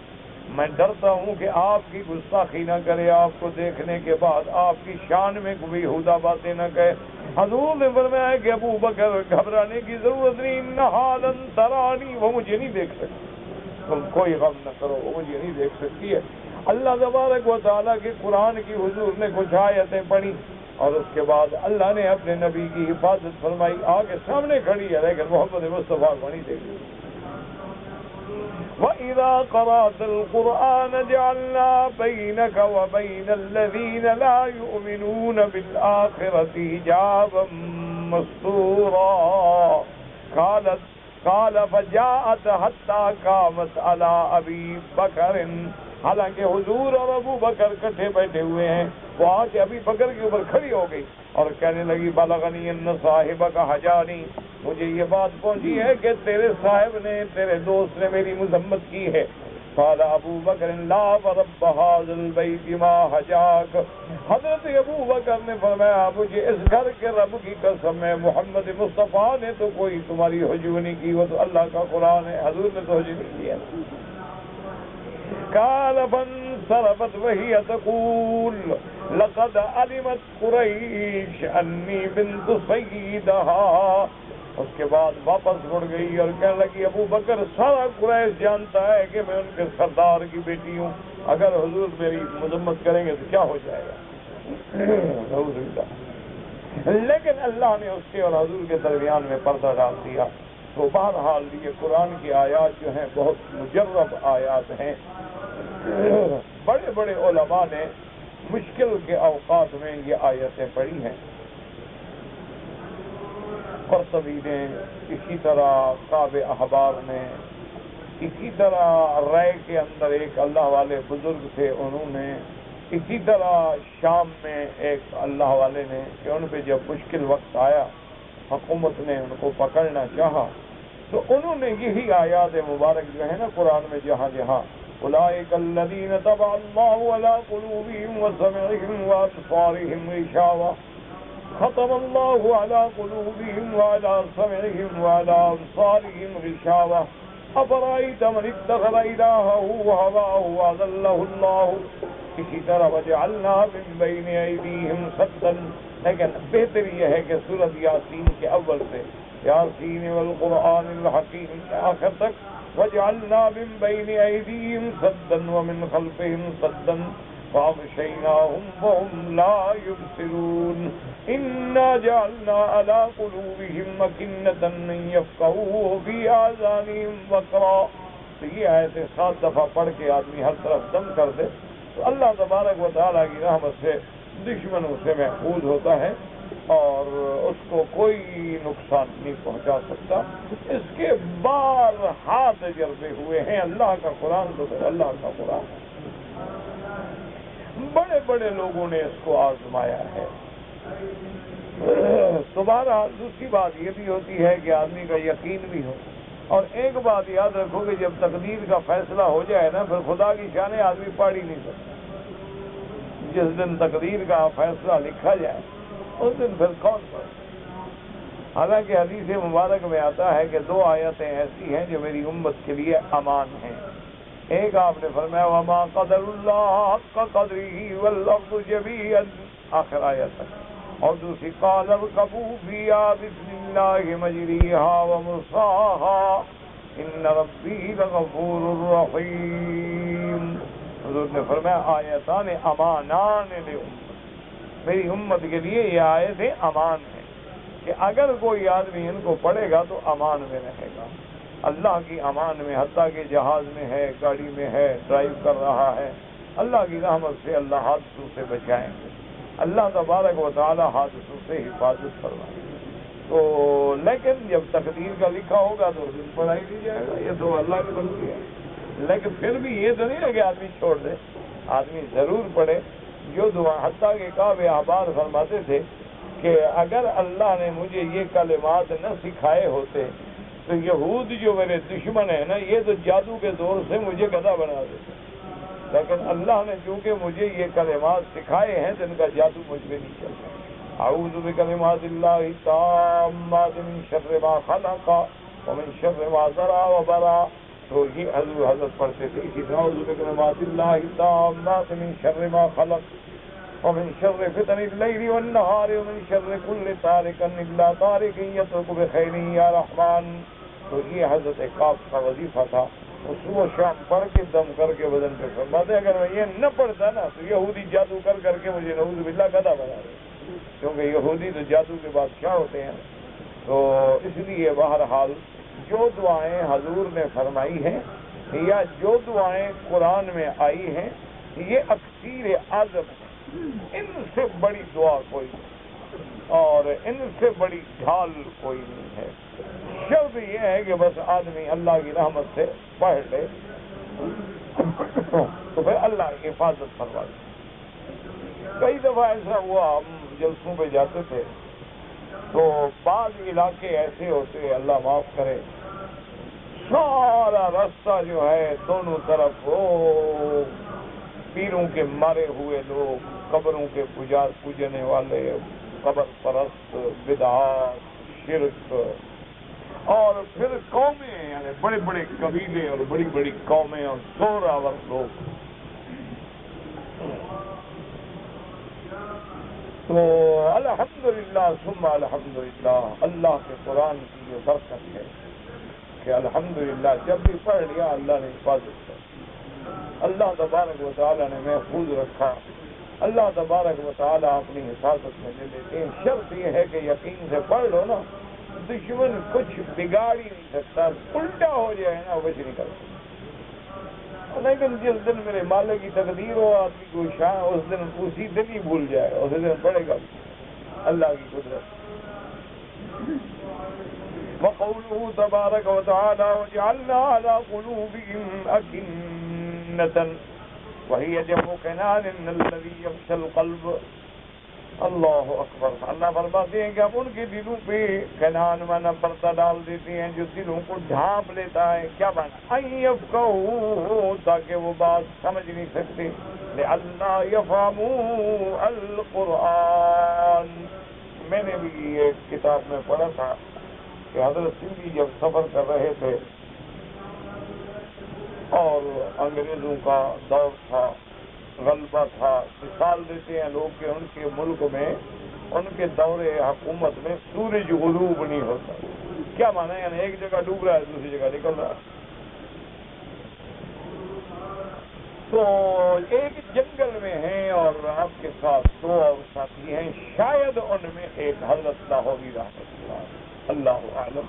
میں ڈرتا ہوں کہ آپ کی گستاخی نہ کرے، آپ کو دیکھنے کے بعد آپ کی شان میں کوئی بیہودہ باتیں نہ کہے۔ حضور نے فرمایا کہ ابو بکر گھبرانے کی ضرورت نہیں، انہا لن ترانی، وہ مجھے نہیں دیکھ سکتی، تم کوئی غم نہ کرو، وہ مجھے نہیں دیکھ سکتی ہے۔ اللہ تبارک و تعالیٰ کے قرآن کی حضور نے کچھ آیتیں پڑھی اور اس کے بعد اللہ نے اپنے نبی کی حفاظت فرمائی، آگے سامنے کھڑی ہے لیکن محمد مصطفیٰ کو نہیں دیکھی۔ وَإِذَا قَرَأْتَ الْقُرْآنَ جَعَلْنَا بَيْنَكَ وَبَيْنَ الَّذِينَ لَا يُؤْمِنُونَ بِالْآخِرَةِ حِجَابًا مَسْتُورًا قَالَ فَجَاءَتْ حَتَّى قَامَتْ عَلَىٰ أَبِي بَكْرٍ، حالانکہ حضور اور ابو بکر کٹھے بیٹھے ہوئے ہیں، وہ آ کے ابی بکر کے اوپر کھڑی ہو گئی اور کہنے لگی بلغنی ان صاحبک حجانی، مجھے یہ بات پہنچی ہے کہ تیرے صاحب نے، تیرے دوست نے میری مذمت کی ہے۔ قال ابو بکر لا ورب هذا البيت ما حجاک، حضرت ابو بکر نے فرمایا مجھے اس گھر کے رب کی قسم ہے محمد مصطفیٰ نے تو کوئی تمہاری حجو نہیں کی، وہ تو اللہ کا قرآن ہے، حضور نے تو حجو نہیں کیا۔ قال فانصرفت وهي تقول لقد علمت قریش انی بنت سیدها، اس کے بعد واپس مڑ گئی اور کہنے لگی ابو بکر سارا قریش جانتا ہے کہ میں ان کے سردار کی بیٹی ہوں، اگر حضور میری مذمت کریں گے تو کیا ہو جائے گا۔ لیکن اللہ نے اس کے اور حضور کے درمیان میں پردہ ڈال دیا. تو بہرحال یہ قرآن کی آیات جو ہیں بہت مجرب آیات ہیں. بڑے بڑے علماء نے مشکل کے اوقات میں یہ آیتیں پڑھی ہیں. قرطبی نے، اسی طرح کعب احبار نے، اسی طرح رائے کے اندر ایک اللہ والے بزرگ تھے انہوں نے، اسی طرح شام میں ایک اللہ والے نے کہ ان پہ جب مشکل وقت آیا حکومت نے ان کو پکڑنا چاہا تو انہوں نے یہی آیات مبارک جو ہے نا قرآن میں جہاں جہاں اولئک الذین طبع اللہ علی قلوبہم وسمعہم وابصارہم غشاوہ ختم اللہ علی قلوبہم وعلی سمعہم وعلی ابصارہم غشاوہ افرأیت من اتخذ الہہ ہواہ واضلہ اللہ. اسی طرح وجعلنا من بین ایدیہم سدا. لیکن بہتر یہ ہے کہ سورۃ یاسین کے اول سے یاسین والقرآن الحکیم کے آخر تک وجعلنا من بین ایدیہم سدا ومن خلفہم سدا فاغشیناہم فہم لا یبصرون انا جعلنا علی قلوبہم اکنۃ ان یفقہوہ وفی آذانہم وقرا. تو یہ آیتیں 7 دفعہ پڑھ کے آدمی ہر طرف دم کر دے تو اللہ تبارک و تعالیٰ کی رحمت سے دشمنوں سے محفوظ ہوتا ہے اور اس کو کوئی نقصان نہیں پہنچا سکتا. اس کے بارہا تجربے ہوئے ہیں. اللہ کا قرآن تو اللہ کا قرآن، بڑے بڑے لوگوں نے اس کو آزمایا ہے. دوبارہ دوسری بات یہ بھی ہوتی ہے کہ آدمی کا یقین بھی ہو. اور ایک بات یاد رکھو کہ جب تقدیر کا فیصلہ ہو جائے نا پھر خدا کی شان آدمی پاڑ ہی نہیں سکتا. جس دن تقدیر کا فیصلہ لکھا جائے اس دن پھر کون پڑے. حالانکہ حدیث مبارک میں آتا ہے کہ 2 آیتیں ایسی ہیں جو میری امت کے لیے امان ہیں. ایک آپ نے فرمایا وما قدر اللہ حق قدرہ والارض جميعا آخر آیت تک، اور دوسری قال اركبوا فيها بسم الله مجريها ومرساها ان ربی لغفور رحیم. حضور نے فرمایا آیتان امانان لامت، میری امت کے لیے یہ آیتیں امان ہیں کہ اگر کوئی آدمی ان کو پڑھے گا تو امان میں رہے گا. اللہ کی امان میں، حتیٰ کہ جہاز میں ہے، گاڑی میں ہے، ڈرائیو کر رہا ہے، اللہ کی رحمت سے اللہ حادثوں سے بچائیں گے. اللہ تبارک و تعالی حادثوں سے حفاظت فرمائے. تو لیکن جب تقدیر کا لکھا ہوگا تو اس دن پڑھائی دی جائے گا. یہ تو اللہ کی بندی ہے. لیکن پھر بھی یہ تو نہیں ہے کہ آدمی چھوڑ دے، آدمی ضرور پڑھے. جو دعا حتیٰ کہ کعب احبار فرماتے تھے کہ اگر اللہ نے مجھے یہ کلمات نہ سکھائے ہوتے تو یہود جو میرے دشمن ہیں نا یہ تو جادو کے زور سے مجھے گدھا بنا دیتے. لیکن اللہ نے چونکہ مجھے یہ کلمات سکھائے ہیں تو ان کا جادو مجھ پہ نہیں چلتا. اعوذ بکلمات اللہ التامات من شر ما خلق ومن شر ما ذرا وبرا. تو یہ حضرت پڑھتے تھے اسی طرح اعوذ بکلمات اللہ التامات من شر ما خلق ومن شر فتن اللیل والنہار ومن شر کل طارق الا طارق یطرق بخیر یا رحمان. تو یہ حضرت کعب کا وظیفہ تھا. صبح شام پڑھ کے دم کر کے بدن پہ فرماتے اگر میں یہ نہ پڑھتا نا تو یہودی جادو کر کے مجھے نعوذ باللہ گدھا بنا دے، کیونکہ یہودی تو جادو کے بادشاہ ہوتے ہیں. تو اس لیے بہرحال جو دعائیں حضور نے فرمائی ہیں یا جو دعائیں قرآن میں آئی ہیں یہ اکثیر اعظم ہیں. ان سے بڑی دعا کوئی نہیں اور ان سے بڑی ڈھال کوئی نہیں ہے. شرط یہ ہے کہ بس آدمی اللہ کی رحمت سے پڑھ لے تو پھر اللہ کی حفاظت فرما دے. کئی دفعہ ایسا ہوا ہم جلسوں پہ جاتے تھے تو بعض علاقے ایسے ہوتے اللہ معاف کرے سارا راستہ جو ہے دونوں طرف وہ پیروں کے مارے ہوئے لوگ، قبروں کے پوجنے والے، قبر پرست، بدعات، شرک، اور پھر قومیں یعنی بڑے بڑے قبیلے اور بڑی بڑی قومیں اور زوراور لوگ. تو الحمدللہ ثم الحمدللہ اللہ کے قرآن کی یہ برکت ہے کہ الحمدللہ جب بھی پڑھ لیا اللہ نے حفاظت کر، اللہ تبارک و تعالی نے محفوظ رکھا. اللہ تبارک و تعالیٰ اپنی حفاظت میں لے لیتے ہیں. شرط یہ ہے کہ یقین سے پڑھ لو نا, دشمن کچھ بگاڑ ہی نہیں سکتا, الٹا ہو جائے نا کچھ نہیں کر سکتا. لیکن جس دن میرے مالک کی تقدیر ہو آدمی کو شان, اس دن اسی دن ہی بھول جائے, اسی دن پڑے گا اللہ کی قدرت. وقوله تبارک و تعالی وجعلنا على قلوبهم أكنة وهي جمع كنان الذي يخشى القلب. اللہ اکبر. اللہ فرماتے ہیں کہ ہم ان کے دلوں پہ کنان مانا پردہ ڈال دیتے ہیں جو دلوں کو ڈھانپ لیتا ہے. کیا مانا؟ ان یفقہوا, تاکہ وہ بات سمجھ نہیں سکتے. لئلا یفہموا القرآن. میں نے بھی ایک کتاب میں پڑھا تھا کہ حضرت سندھی جب سفر کر رہے تھے اور انگریزوں کا دور تھا, غلبہ تھا, مثال دیتے ہیں لوگ کہ ان کے ملک میں ان کے دور حکومت میں سورج غروب نہیں ہوتا. کیا مانا؟ یعنی ایک جگہ ڈوب رہا ہے دوسری جگہ نکل رہا ہے. تو ایک جنگل میں ہیں اور آپ کے ساتھ 2 اور ساتھی ہیں, شاید ان میں ایک حضرت لاہوری رحمۃ اللہ عالم,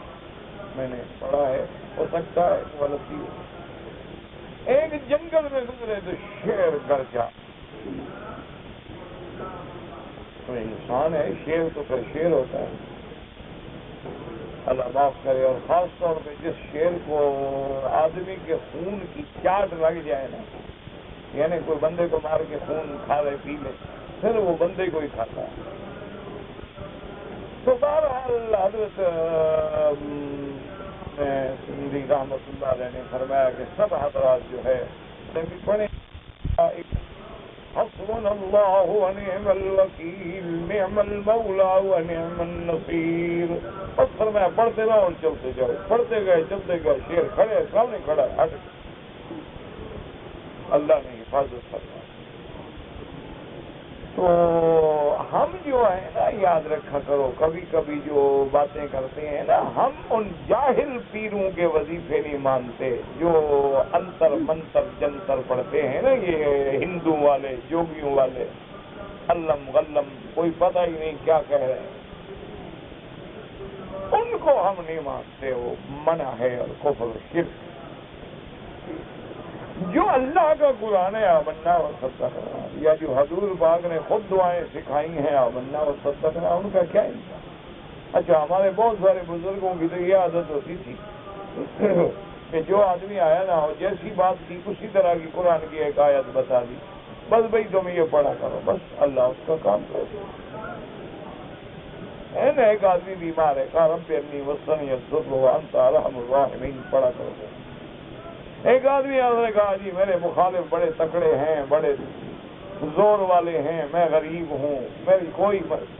میں نے پڑھا ہے, ہو سکتا ہے غلطی. ایک جنگل میں گزرے تو شیر گرجا. تو انسان ہے, شیر تو پھر شیر ہوتا ہے, اللہ معاف کرے. اور خاص طور پہ جس شیر کو آدمی کے خون کی چاٹ لگ جائے نا, یعنی کوئی بندے کو مار کے خون کھا لے پی لے, پھر وہ بندے کو ہی کھاتا ہے. تو بہرحال حضرت سندھی رحمۃ اللہ علیہ نے فرمایا کہ سب حضرات جو ہے پڑھیں حسبنا اللہ ونعم الوکیل نعم المولا ونعم النصیر. بس فرمایا پڑھتے رہو اور چلتے جاؤ. پڑھتے گئے چلتے گئے, شیر کھڑے سامنے کھڑا ہٹ, اللہ نے حفاظت کرنا. تو ہم جو ہے نا, یاد رکھا کرو, کبھی کبھی جو باتیں کرتے ہیں نا, ہم ان جاہل پیروں کے وظیفے نہیں مانتے جو انتر منتر جنتر پڑھتے ہیں نا, یہ ہندو والے جوگیوں والے, علم غلم کوئی پتہ ہی نہیں کیا کہہ رہے ہیں. ان کو ہم نہیں مانتے, وہ منع ہے اور کفر و شرک. جو اللہ کا قرآن ہے آمنا و صدقنا, یا جو حضور پاک نے خود دعائیں سکھائی ہیں آمنا و صدقنا, ان کا کیا انسان. اچھا, ہمارے بہت سارے بزرگوں کی تو یہ عادت ہوتی تھی کہ جو آدمی آیا نا, جیسی بات کی اسی طرح کی قرآن کی ایک آیت بتا دی, بس بھائی تم یہ پڑھا کرو, بس اللہ اس کا کام کرو. ایک آدمی بیمار ہے, کارم پہ اپنی وسن یا انت ارحم الراحمین پڑھا کرو. ایک آدمی نے کہا جی میرے مخالف بڑے تکڑے ہیں, بڑے زور والے ہیں, میں غریب ہوں, میری کوئی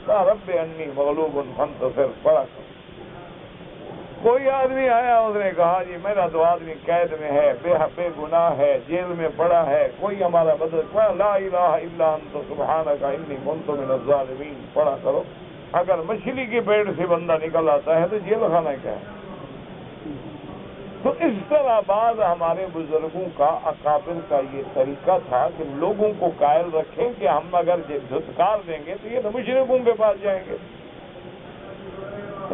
رب انی مغلوب فانتصر پڑھا کر. کوئی آدمی آیا, اس نے کہا جی میرا تو آدمی قید میں ہے, بے گناہ ہے, جیل میں پڑا ہے, کوئی ہمارا مدد, لا الہ الا انت سبحانک انی کنت من الظالمین پڑھا کرو. اگر مچھلی کے پیٹ سے بندہ نکل آتا ہے تو جیل خانہ کیا ہے. تو اس طرح بعد ہمارے بزرگوں کا, اکابر کا یہ طریقہ تھا کہ لوگوں کو قائل رکھیں کہ ہم اگر دھتکار دیں گے تو یہ تو مشرکوں کے پاس جائیں گے,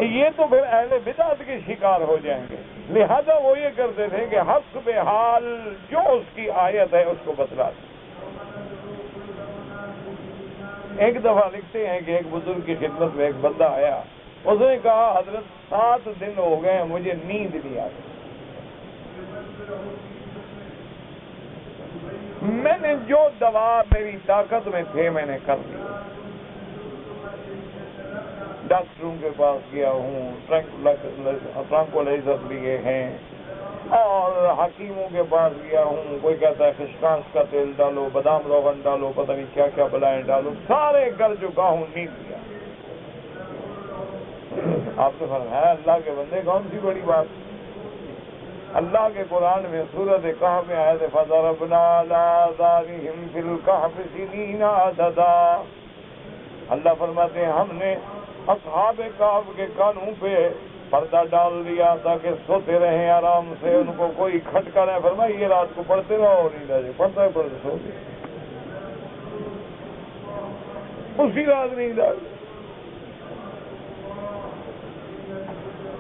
یہ تو پھر اہل بدعت کے شکار ہو جائیں گے. لہذا وہ یہ کرتے تھے کہ حسب حال جو اس کی آیت ہے اس کو بتلا دیں. ایک دفعہ لکھتے ہیں کہ ایک بزرگ کی خدمت میں ایک بندہ آیا, اس نے کہا حضرت 7 دن ہو گئے مجھے نیند نہیں آتی. میں نے جو دوا میری طاقت میں تھے میں نے کر لی, ڈاکٹروں کے پاس گیا ہوں, ٹرانکولائزر لیے ہیں, اور حکیموں کے پاس گیا ہوں, کوئی کہتا ہے خشخاش کا تیل ڈالو, بادام روغن ڈالو, پتہ نہیں کیا کیا بلائیں ڈالو, سارے کر چکا ہوں, نیند لیا. آپ نے فرمایا اللہ کے بندے کون سی بڑی بات. اللہ کے قرآن میں سورۃ کہف میں آئے تھے فَضَرَبْنَا عَلَىٰ آذَانِهِمْ فِي الْكَهْفِ سِنِينَ عَدَدًا. اللہ فرماتے ہیں ہم نے اصحاب کہف کے کانوں پہ پردہ ڈال دیا تاکہ سوتے رہیں آرام سے, ان کو کوئی کھٹکا نہ فرمائے یہ رات کو پڑھتے رہو, نہیں رہے پڑھتا ہے پڑھتے سو. اسی رات نیند آ گئی۔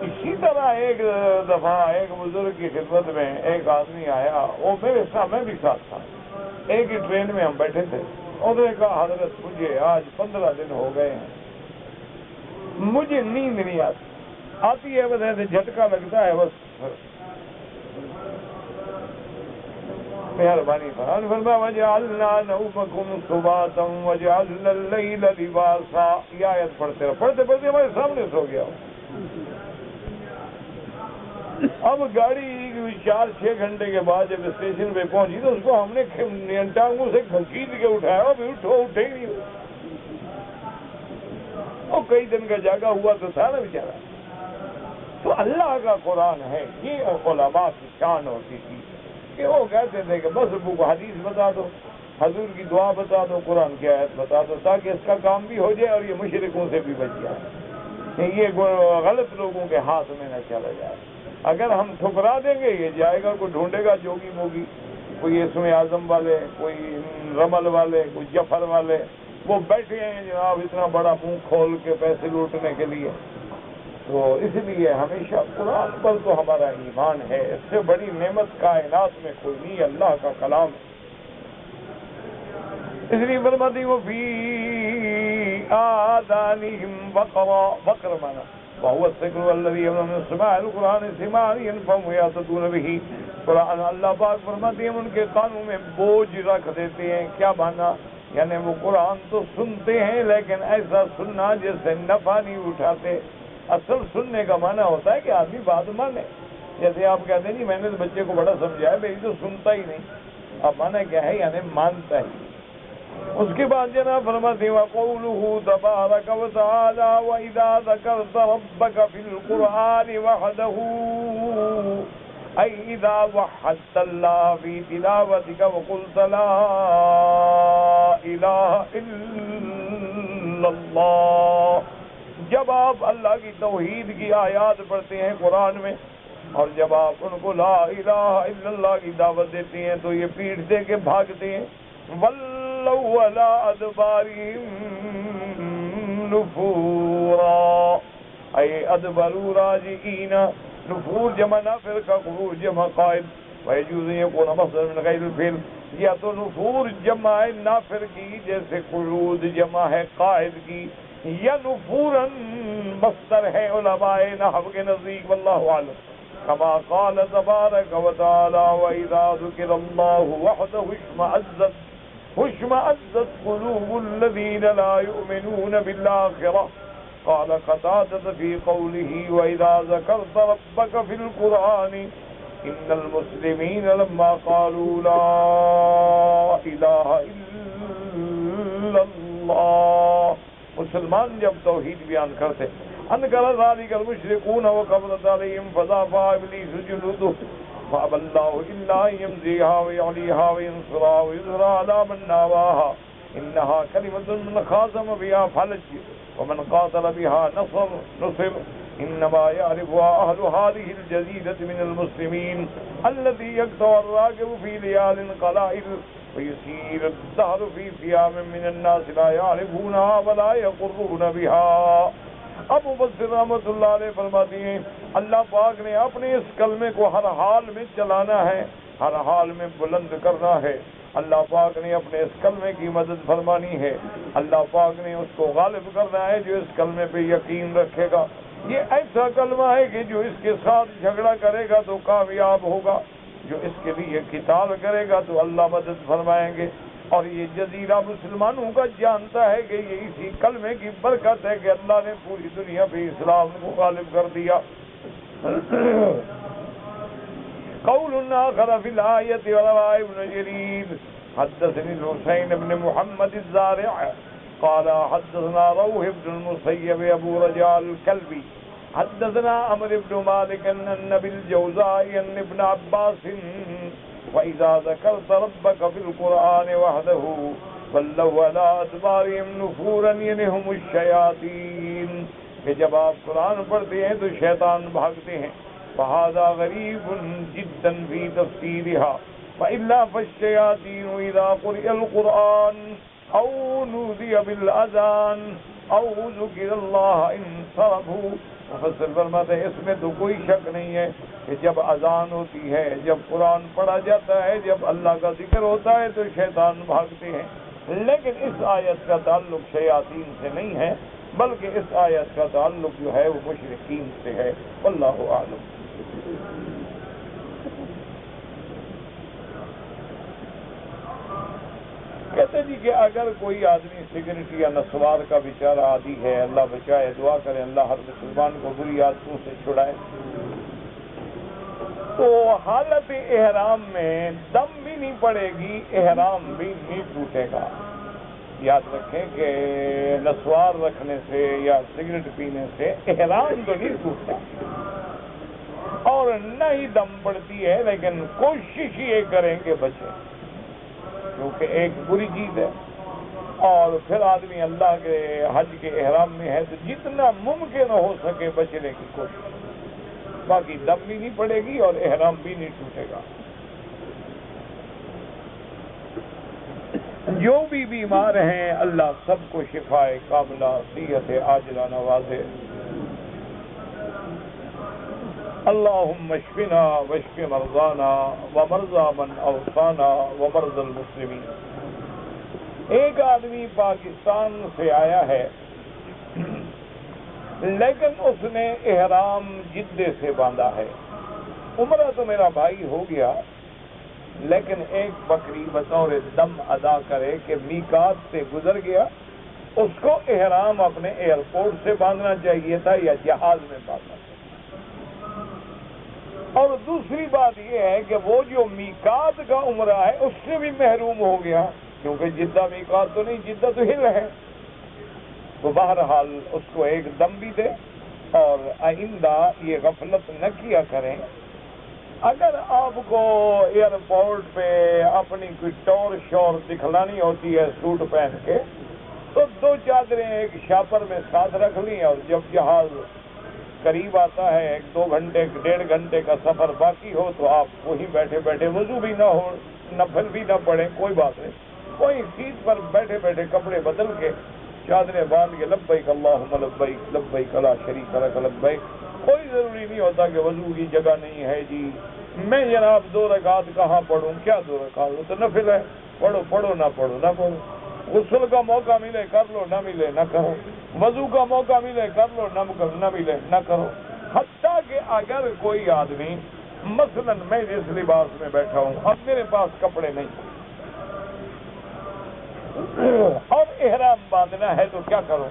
اسی طرح ایک دفعہ ایک بزرگ کی خدمت میں ایک آدمی آیا، وہ میرے ساتھ، میں بھی ساتھ تھا، ایک ہی ٹرین میں ہم بیٹھے تھے۔ انہوں نے کہا حضرت مجھے آج 15 دن ہو گئے ہیں، مجھے نیند نہیں آتی ہے، بس ایسے جھٹکا لگتا ہے بس۔ مہربانی فرمایا وجعلنا نومکم سباتا وجعلنا اللیل لباسا، یہ آیت پڑھتے رہو، پڑھتے پڑھتے ہمارے سامنے سو گیا۔ اب گاڑی 4-6 گھنٹے کے بعد جب اسٹیشن پہ پہنچی تو اس کو ہم نے ٹانگوں سے کھینچ کے اٹھایا، ابھی اٹھو، اٹھے ہی نہیں۔ وہ کئی دن کا جاگا ہوا تو تھا نا بیچارہ۔ تو اللہ کا قرآن ہے، یہ علماء کی شان ہوتی تھی کہ وہ کہتے تھے کہ بس ابو کو حدیث بتا دو، حضور کی دعا بتا دو، قرآن کی آیت بتا دو، تاکہ اس کا کام بھی ہو جائے اور یہ مشرکوں سے بھی بچ جائے، یہ غلط لوگوں کے ہاتھ میں نہ چلا جائے۔ اگر ہم ٹھکرا دیں گے یہ جائے گا، کوئی ڈھونڈے گا جوگی موگی، کوئی اسم اعظم والے، کوئی رمل والے، کوئی جفر والے، وہ بیٹھے ہیں جناب اتنا بڑا منہ کھول کے پیسے لوٹنے کے لیے۔ تو اس لیے ہمیشہ قرآن پر تو ہمارا ایمان ہے، اس سے بڑی نعمت کائنات میں کوئی نہیں، اللہ کا کلام ہے۔ اس لیے فرماتی وہ فی آذانہم وقرا، وقر مانا وهو الذکر الذی یمنع سماع القرآن سماعا فهم یعتدون به، قرآن اللہ پاک فرماتے ہیں ان کے کانوں میں بوجھ رکھ دیتے ہیں۔ کیا مانا؟ یعنی وہ قرآن تو سنتے ہیں لیکن ایسا سننا جس سے نفع نہیں اٹھاتے۔ اصل سننے کا معنی ہوتا ہے کہ آدمی بات مانے، جیسے آپ کہتے ہیں جی میں نے تو بچے کو بڑا سمجھایا، میری تو سنتا ہی نہیں۔ اب معنی کیا ہے؟ یعنی مانتا ہی۔ اس کے بعد جناب فرماتے ہیں وَقَوْلُهُ تَبَارَكَ وَتَعَالَى وَإِذَا ذَكَرْتَ رَبَّكَ فِي الْقُرْآنِ وَحْدَهُ، أي إذا وحدت الله في تلاوتك وقلت لا إله إلا الله، جب آپ اللہ کی توحید کی آیات پڑھتے ہیں قرآن میں اور جب آپ ان کو لا الہ الا اللہ کی دعوت دیتے ہیں تو یہ پیٹھ دے کے بھاگتے ہیں۔ وَلَّوْا عَلَىٰ أَدْبَارِهِمْ نُفُورًا، أي أَدْبَرُوا رَاجِعِينَ، نفور جمع نافر کا، خروج جمع قائد، وَيَجُوزُ أَن يَكُونَ مصدر من غیر الفعل، یا تو نفور جمع ہے نافر کی جیسے خروج جمع ہے قائد کی، یا نفوراً مصدر ہے علماء نحو کے نزدیک، واللہ اعلم۔ کما قال تبارک وتعالی وَإِذَا ذُكِرَ اللَّهُ وَحْدَهُ اشْمَأَزَّتْ قُلُوبُ الَّذِينَ لَا يُؤْمِنُونَ بِالْآخِرَةِ، قال قتادة في قوله وإذا ذكرت ربك في القرآن إن المسلمين لما قالوا لا إله إلا الله، مسلمان جب توحید بیان کرتے انکر ذلك المشركون وقبضت عليهم فضاف إبليس جنوده فأبى الله إلا أن يمزيها ويعليها وينصرها ويظهر على من ناواها إنها كلمة من خاصم بها فلج ومن قاتل بها نصر إنما يعرفها أهل هذه الجزيرة من المسلمين الذي يقطع الراكب في ليال قلائل ويسير الدهر في فيام من الناس لا يعرفونها ولا يقرون بها۔ ابو بصر رحمۃ اللہ علیہ فرماتی ہیں اللہ پاک نے اپنے اس کلمے کو ہر حال میں چلانا ہے، ہر حال میں بلند کرنا ہے۔ اللہ پاک نے اپنے اس کلمے کی مدد فرمانی ہے، اللہ پاک نے اس کو غالب کرنا ہے جو اس کلمے پہ یقین رکھے گا۔ یہ ایسا کلمہ ہے کہ جو اس کے ساتھ جھگڑا کرے گا تو کامیاب ہوگا، جو اس کے لیے قتال کرے گا تو اللہ مدد فرمائیں گے۔ اور یہ جزیرہ مسلمانوں کا جانتا ہے کہ یہ اسی کلمے کی برکت ہے کہ اللہ نے پوری دنیا پہ اسلام کو غالب کر دیا۔ قول آخر فی الآیت وروى ابن جریر حدثني الحسین بن محمد الزارع قال حدثنا روح بن المسیب ابو رجاء الكلبی حدثنا عمرو بن مالک ان بالجوزاء ان ابن عباس وَإِذَا ذَكَرْتَ رَبَّكَ فِي الْقُرْآنِ وَحْدَهُ وَلَّوْا عَلَىٰ أَدْبَارِهِمْ نُفُورًا يَنْهُمُ الشَّيَاطِينُ، کہ جب آپ قرآن پڑھتے ہیں تو شیطان بھاگتے ہیں۔ فَهَذَا غَرِيبٌ جِدًّا فِي تَفْسِيرِهَا وَإِلَّا فَالشَّيَاطِينُ إِذَا قُرِئَ الْقُرْآنُ او نودی بالاذان او ذکر اللہ انصرفوا. مفسر فرماتے ہیں اس میں تو کوئی شک نہیں ہے کہ جب اذان ہوتی ہے، جب قرآن پڑھا جاتا ہے، جب اللہ کا ذکر ہوتا ہے تو شیطان بھاگتے ہیں. لیکن اس آیت کا تعلق شیاطین سے نہیں ہے، بلکہ اس آیت کا تعلق جو ہے وہ مشرکین سے ہے. واللہ اعلم. کہتے جی کہ اگر کوئی آدمی سگریٹ یا نسوار کا بیچارہ عادی ہے، اللہ بچائے، دعا کرے اللہ ہر مسلمان کو بری عادتوں سے چھڑائے، تو حالت احرام میں دم بھی نہیں پڑے گی، احرام بھی نہیں ٹوٹے گا. یاد رکھیں کہ نسوار رکھنے سے یا سگریٹ پینے سے احرام تو نہیں ٹوٹتا اور نہ ہی دم پڑتی ہے، لیکن کوشش یہ کریں کہ بچیں، کیونکہ ایک بری چیز ہے. اور پھر آدمی اللہ کے حج کے احرام میں ہے تو جتنا ممکن ہو سکے بچنے کی کوشش. باقی دم بھی نہیں پڑے گی اور احرام بھی نہیں ٹوٹے گا. جو بھی بیمار ہیں اللہ سب کو شفائے کاملہ صحت عاجلہ نوازے. اللہم اشفنا واشف مرضانا ومرضى من اوصانا ومرضى المسلمین. ایک آدمی پاکستان سے آیا ہے لیکن اس نے احرام جدے سے باندھا ہے. عمرہ تو میرا بھائی ہو گیا، لیکن ایک بکری بطور دم ادا کرے کہ میقات سے گزر گیا، اس کو احرام اپنے ایئرپورٹ سے باندھنا چاہیے تھا یا جہاز میں باندھنا چاہیے. اور دوسری بات یہ ہے کہ وہ جو میقات کا عمرہ ہے اس سے بھی محروم ہو گیا، کیونکہ جدہ میقات تو نہیں، جدہ تو ہل ہے. تو بہرحال اس کو ایک دم بھی دے اور آئندہ یہ غفلت نہ کیا کریں. اگر آپ کو ایئرپورٹ پہ اپنی کوئی ٹور شور دکھلانی ہوتی ہے سوٹ پہن کے، تو 2 چادریں ایک شاپر میں ساتھ رکھ لیں، اور جب جہاز قریب آتا ہے 1-2 گھنٹے 1.5 گھنٹے کا سفر باقی ہو تو آپ وہیں بیٹھے بیٹھے وضو بھی نہ ہو، نفل بھی نہ پڑھیں، کوئی بات نہیں، کوئی سیٹ پر بیٹھے بیٹھے کپڑے بدل کے چادریں باندھ کے لبیک اللہم لبیک لبیک لا شریک لک لبیک. کوئی ضروری نہیں ہوتا کہ وضو کی جگہ نہیں ہے جی میں جناب 2 رکعت کہاں پڑھوں. کیا 2 رکعت، وہ تو نفل ہے، پڑھو پڑھو نہ پڑھو نہ پڑھو. غسل کا موقع ملے کر لو، نہ ملے نہ کرو. وضو کا موقع ملے کر لو، نہ ملے نہ کرو. حتیٰ کہ اگر کوئی آدمی مثلا میں جس لباس میں بیٹھا ہوں، اب میرے پاس کپڑے نہیں اور احرام باندھنا ہے تو کیا کروں؟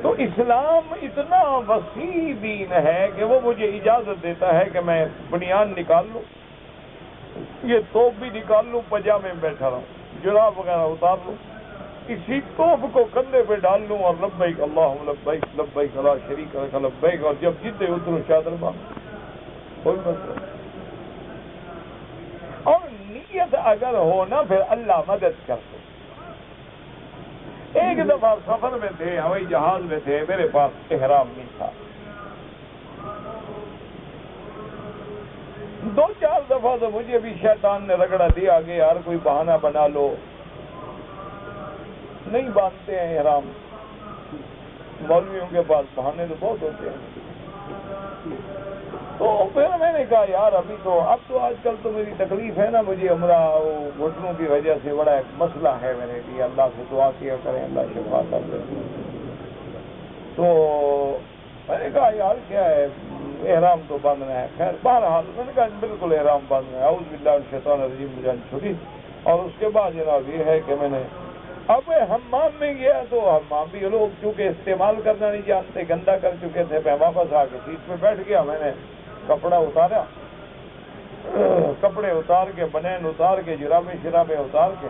تو اسلام اتنا وسیع دین ہے کہ وہ مجھے اجازت دیتا ہے کہ میں بنیان نکال لوں، یہ توپ بھی نکال لوں، پجامے میں بیٹھا رہوں، جراب وغیرہ اتار لوں، اسی توپ کو کندھے پہ ڈال لوں اور لبیک اللہم لبیک لبیک لا شریک لک لبیک، اور جب جدے اتروں چادر باندھ، کوئی مسئلہ. اور نیت اگر ہو نا پھر اللہ مدد کر دو. ایک دفعہ سفر میں تھے، ہوائی جہاز میں تھے، میرے پاس احرام نہیں تھا. 2-4 دفعہ تو مجھے بھی شیطان نے رگڑا دیا کہ یار کوئی بہانہ بنا لو، نہیں باندھتے ہیں احرام. مولویوں کے پاس بہانے تو بہت ہوتے ہیں. تو پھر میں نے کہا یار اب تو آج کل تو میری تکلیف ہے نا، مجھے عمرہ گھٹنوں کی وجہ سے بڑا ایک مسئلہ ہے میرے لیے، اللہ سے دعا کیا کریں اللہ شفا کر دے. تو میں نے کہا یار کیا ہے، احرام تو باندھنا ہے. خیر بہرحال میں نے کہا بالکل احرام باندھنا ہے، اعوذ باللہ من الشیطان الرجیم جان چھوٹی. اور اس کے بعد جناب یہ ہے کہ میں نے اب حمام میں گیا تو حمام بھی لوگ چونکہ استعمال کرنا نہیں جانتے، گندا کر چکے تھے. میں واپس آ کے سیٹ پہ بیٹھ گیا، میں نے کپڑا اتارا، کپڑے اتار کے بنین اتار کے جرابیں اتار کے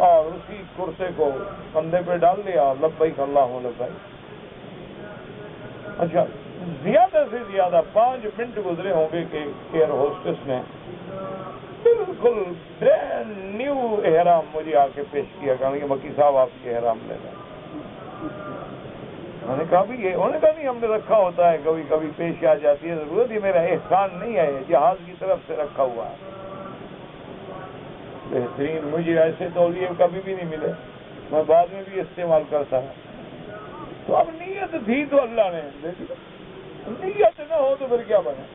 اور اسی کرتے کو کندھے پہ ڈال لیا اور لبیک اللہم لبیک. اچھا زیادہ سے زیادہ 5 منٹ گزرے ہوں گے کہ ایئر ہوسٹس نے بالکل برینڈ نیو احرام مجھے آ کے پیش کیا، کہ مکی صاحب آپ کے احرام لے لیں. میں نے کہا بھی یہ انہوں نے کہا نہیں ہم نے رکھا ہوتا ہے، کبھی کبھی پیش آ جاتی ہے ضرورت، یہ میرا احسان نہیں ہے، جہاز کی طرف سے رکھا ہوا ہے. بہترین، مجھے ایسے تولیے کبھی بھی نہیں ملے، میں بعد میں بھی استعمال کرتا ہوں۔ تو اب نیت تھی تو اللہ نے دے دی، نیت نہ ہو تو پھر کیا بنے۔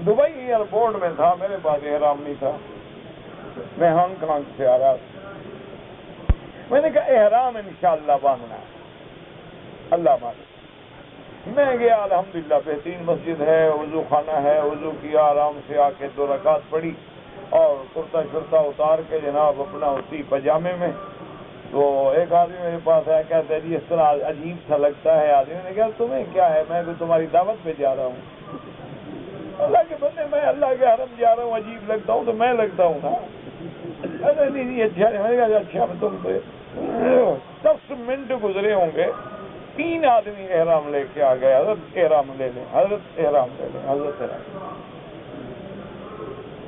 دبئی ایئرپورٹ میں تھا، میرے پاس احرام نہیں تھا، میں ہانگ کانگ سے آ رہا تھا، میں نے کہا احرام انشاءاللہ باندھنا ہے، اللہ مالک۔ میں گیا، الحمدللہ بہترین مسجد ہے، وضو خانہ ہے، وضو کیا، آرام سے آ کے 2 رکعت پڑھی اور کرتا شرتا اتار کے جناب اپنا اسی پجامے میں، تو ایک آدمی میرے پاس آیا، کہتا ہے جی اس طرح عجیب سا لگتا ہے۔ آدمی نے کہا تمہیں کیا ہے، میں تو تمہاری دعوت پہ جا رہا ہوں۔ اللہ کے بندے، میں اللہ کے حرم جا رہا ہوں، عجیب لگتا ہوں تو میں لگتا ہوں نا۔ نہیں اچھا، میں نے کہا اچھا، تم 10 منٹ گزرے ہوں گے، 3 آدمی احرام لے کے آ گئے، حضرت احرام لے لیں، حضرت احرام لے لیں، حضرت احرام۔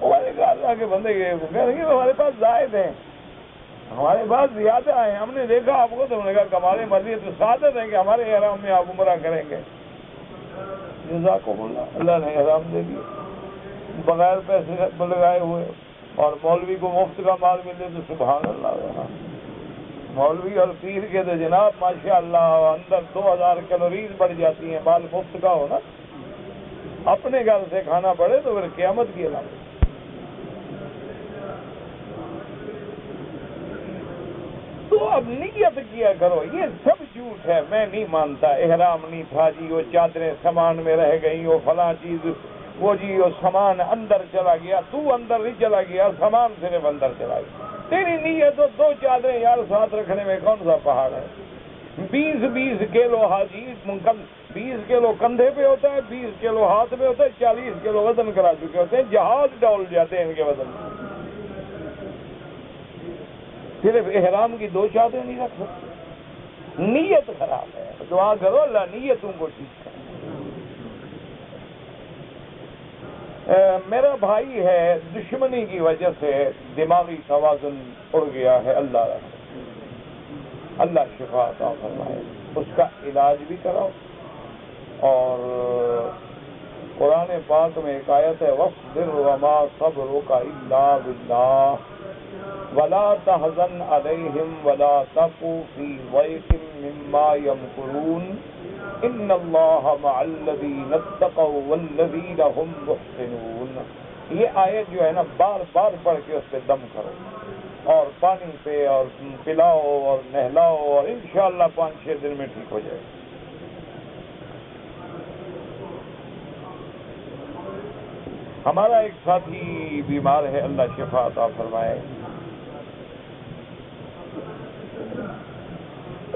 میں نے کہا اللہ کے بندے ہمارے پاس زائد ہیں، ہمارے پاس زیادہ ہیں، ہم نے دیکھا آپ کو تو ہم نے کہا کمال مرضی تو سعادت ہے کہ ہمارے احرام میں آپ عمرہ کریں گے۔ جزاکم اللہ، اللہ نے احرام دے دیا بغیر پیسے لگائے ہوئے، اور مولوی کو مفت کا مال ملے تو سبحان اللہ۔ مولوی اور پیر کے تو جناب ماشاءاللہ اندر 2000 کیلوریز بڑھ جاتی ہیں، مال مفت کا ہونا، اپنے گھر سے کھانا پڑے تو پھر قیامت کی علامت۔ تو اب نیت کیا کرو، یہ سب جھوٹ ہے، میں نہیں مانتا احرام نہیں تھا جی، وہ چادریں سامان میں رہ گئی، وہ فلاں چیز، وہ جی وہ سامان اندر چلا گیا، تو اندر نہیں چلا گیا، سامان صرف اندر چلا گیا۔ تیری نیت تو 2 چادریں یار ساتھ رکھنے میں کون سا پہاڑ ہے؟ 20 کلو حاجی 20 کلو کندھے پہ ہوتا ہے، 20 کلو ہاتھ میں ہوتا ہے، 40 کلو وزن کرا چکے ہوتے ہیں، جہاز ڈول جاتے ہیں ان کے وزن میں۔ صرف احرام کی 2 چادریں نہیں رکھ سکتے، نیت خراب ہے۔ دعا کرو اللہ نیتوں کو ٹھیک کرے۔ میرا بھائی ہے، دشمنی کی وجہ سے دماغی توازن اڑ گیا ہے، اللہ شفا عطا فرمائے، اس کا علاج بھی کراؤ۔ اور قرآن پاک میں ایک آیت ہے وَاصْبِرْ وَمَا صَبْرُكَ إِلَّا بِاللَّهِ وَلَا تَحْزَنْ عَلَيْهِمْ وَلَا تَكُ فِي ضَيْقٍ مِّمَّا يَمْكُرُونَ إِنَّ اللَّهَ مَعَ الَّذِينَ اتَّقَوْا وَالَّذِينَ هُمْ مُحْسِنُونَ۔ یہ آیت جو ہے نا بار بار پڑھ کے اس پہ دم کرو، اور پانی پہ اور پلاؤ اور نہلاؤ، اور انشاءاللہ 5-6 دن میں ٹھیک ہو جائے۔ ہمارا ایک ساتھی بیمار ہے، اللہ شفا عطا فرمائے۔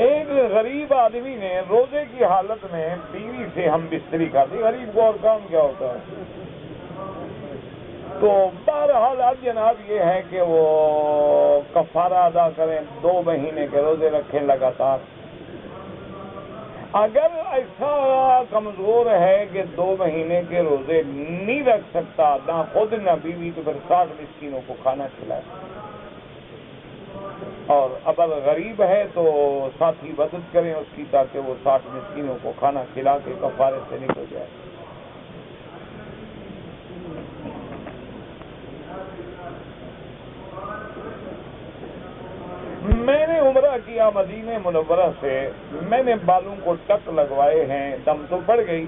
ایک غریب آدمی نے روزے کی حالت میں بیوی سے ہم بستری کر دی، غریب کو اور کام کیا ہوتا ہے، تو بہرحال اب جناب یہ ہے کہ وہ کفارہ ادا کریں، 2 مہینے کے روزے رکھیں لگاتار۔ اگر ایسا کمزور ہے کہ 2 مہینے کے روزے نہیں رکھ سکتا، نہ خود نہ بیوی، تو پھر 60 مسکینوں کو کھانا کھلائے، اور اگر غریب ہے تو ساتھی مدد کریں اس کی، تاکہ وہ 60 مسکینوں کو کھانا کھلا کے کفارے سے نکل جائے۔ میں نے عمرہ کیا مدینہ منورہ سے، میں نے بالوں کو ٹک لگوائے ہیں، دم تو پڑ گئی۔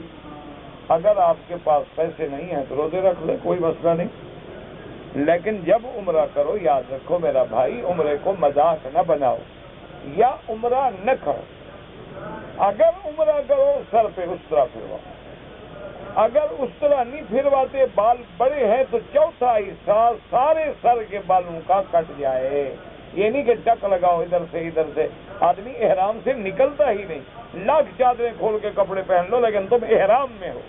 اگر آپ کے پاس پیسے نہیں ہیں تو روزے رکھ لیں، کوئی مسئلہ نہیں، لیکن جب عمرہ کرو یاد رکھو میرا بھائی، عمرے کو مذاق نہ بناؤ، یا عمرہ نہ کرو۔ اگر عمرہ کرو سر پہ اس طرح پھرواؤ، اگر اس طرح نہیں پھرواتے، بال بڑے ہیں تو 4تھا حصہ سارے سر کے بالوں کا کٹ جائے۔ یہ نہیں کہ ٹک لگاؤ ادھر سے ادھر سے، آدمی احرام سے نکلتا ہی نہیں، لاکھ چادریں کھول کے کپڑے پہن لو، لیکن تم احرام میں ہو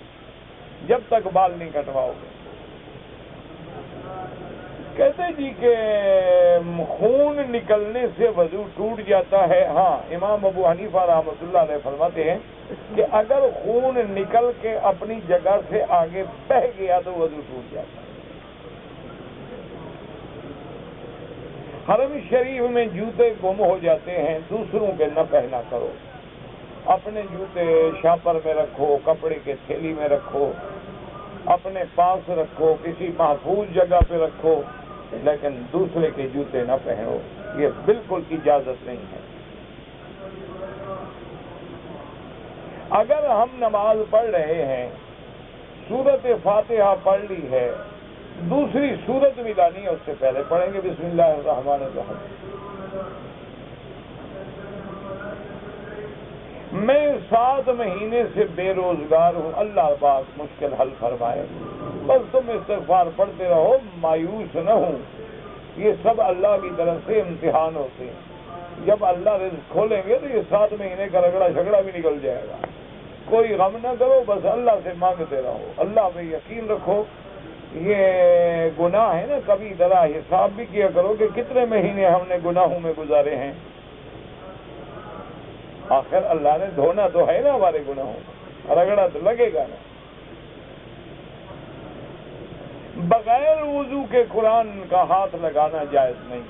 جب تک بال نہیں کٹواؤ گے۔ کہتے جی کہ خون نکلنے سے وضو ٹوٹ جاتا ہے۔ ہاں، امام ابو حنیفہ رحمۃ اللہ علیہ فرماتے ہیں کہ اگر خون نکل کے اپنی جگہ سے آگے بہہ گیا تو وضو ٹوٹ جاتا ہے۔ حرم شریف میں جوتے گم ہو جاتے ہیں، دوسروں کے نہ پہنا کرو، اپنے جوتے شاپر میں رکھو، کپڑے کے تھیلی میں رکھو، اپنے پاس رکھو، کسی محفوظ جگہ پہ رکھو، لیکن دوسرے کے جوتے نہ پہنو، یہ بالکل اجازت نہیں ہے۔ اگر ہم نماز پڑھ رہے ہیں، سورت فاتحہ پڑھ لی ہے، دوسری سورت بھی لانی ہے، اس سے پہلے پڑھیں گے بسم اللہ الرحمن الرحیم۔ میں 7 مہینے سے بے روزگار ہوں، اللہ پاک مشکل حل فرمائے، بس تم استغفار پڑھتے رہو، مایوس نہ ہوں، یہ سب اللہ کی طرف سے امتحان ہوتے ہیں، جب اللہ رزق کھولیں گے تو یہ 7 مہینے کا رگڑا جھگڑا بھی نکل جائے گا۔ کوئی غم نہ کرو، بس اللہ سے مانگتے رہو، اللہ پہ یقین رکھو۔ یہ گناہ ہے نا، کبھی ذرا حساب بھی کیا کرو کہ کتنے مہینے ہم نے گناہوں میں گزارے ہیں، آخر اللہ نے دھونا تو ہے نا ہمارے گناہوں، رگڑا تو لگے گا نا۔ بغیر وضو کے قرآن کا ہاتھ لگانا جائز نہیں،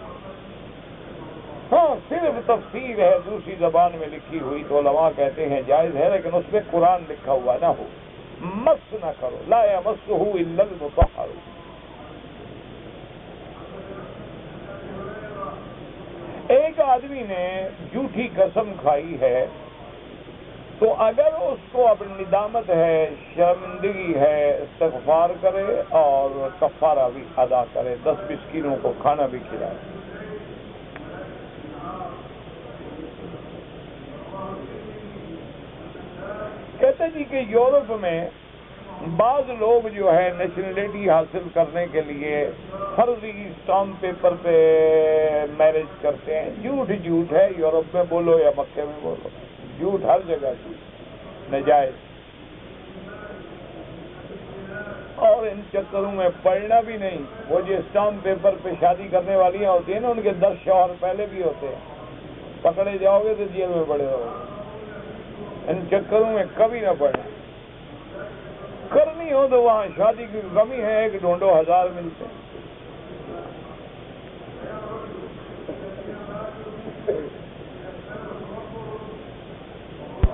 ہاں صرف تفسیر ہے دوسری زبان میں لکھی ہوئی تو علماء کہتے ہیں جائز ہے، لیکن اس میں قرآن لکھا ہوا نہ ہو، مس نہ کرو، لا یمسہ الا المطہرون۔ ایک آدمی نے جھوٹی قسم کھائی ہے تو اگر اس کو اب ندامت ہے، شرمندگی ہے، استغفار کرے اور کفارہ بھی ادا کرے، 10 مسکینوں کو کھانا بھی کھلائے۔ کہتے جی کہ یورپ میں بعض لوگ جو ہے نیشنلٹی حاصل کرنے کے لیے فرضی اسٹامپ پیپر پہ میرج کرتے ہیں، جھوٹ ہے، یورپ میں بولو یا مکے میں بولو، جھوٹ ہر جگہ جھوٹ، ناجائز۔ اور ان چکروں میں پڑھنا بھی نہیں، وہ جو اسٹامپ پیپر پہ شادی کرنے والیاں ہوتی ہیں نا، ان کے 10 شوہر پہلے بھی ہوتے ہیں، پکڑے جاؤ گے تو جیل میں پڑے رہو گے۔ ان چکروں میں کبھی نہ پڑنا، کرنی ہو تو وہاں شادی کی کمی ہے، 1 ڈھونڈو 1000 ملتے ہیں۔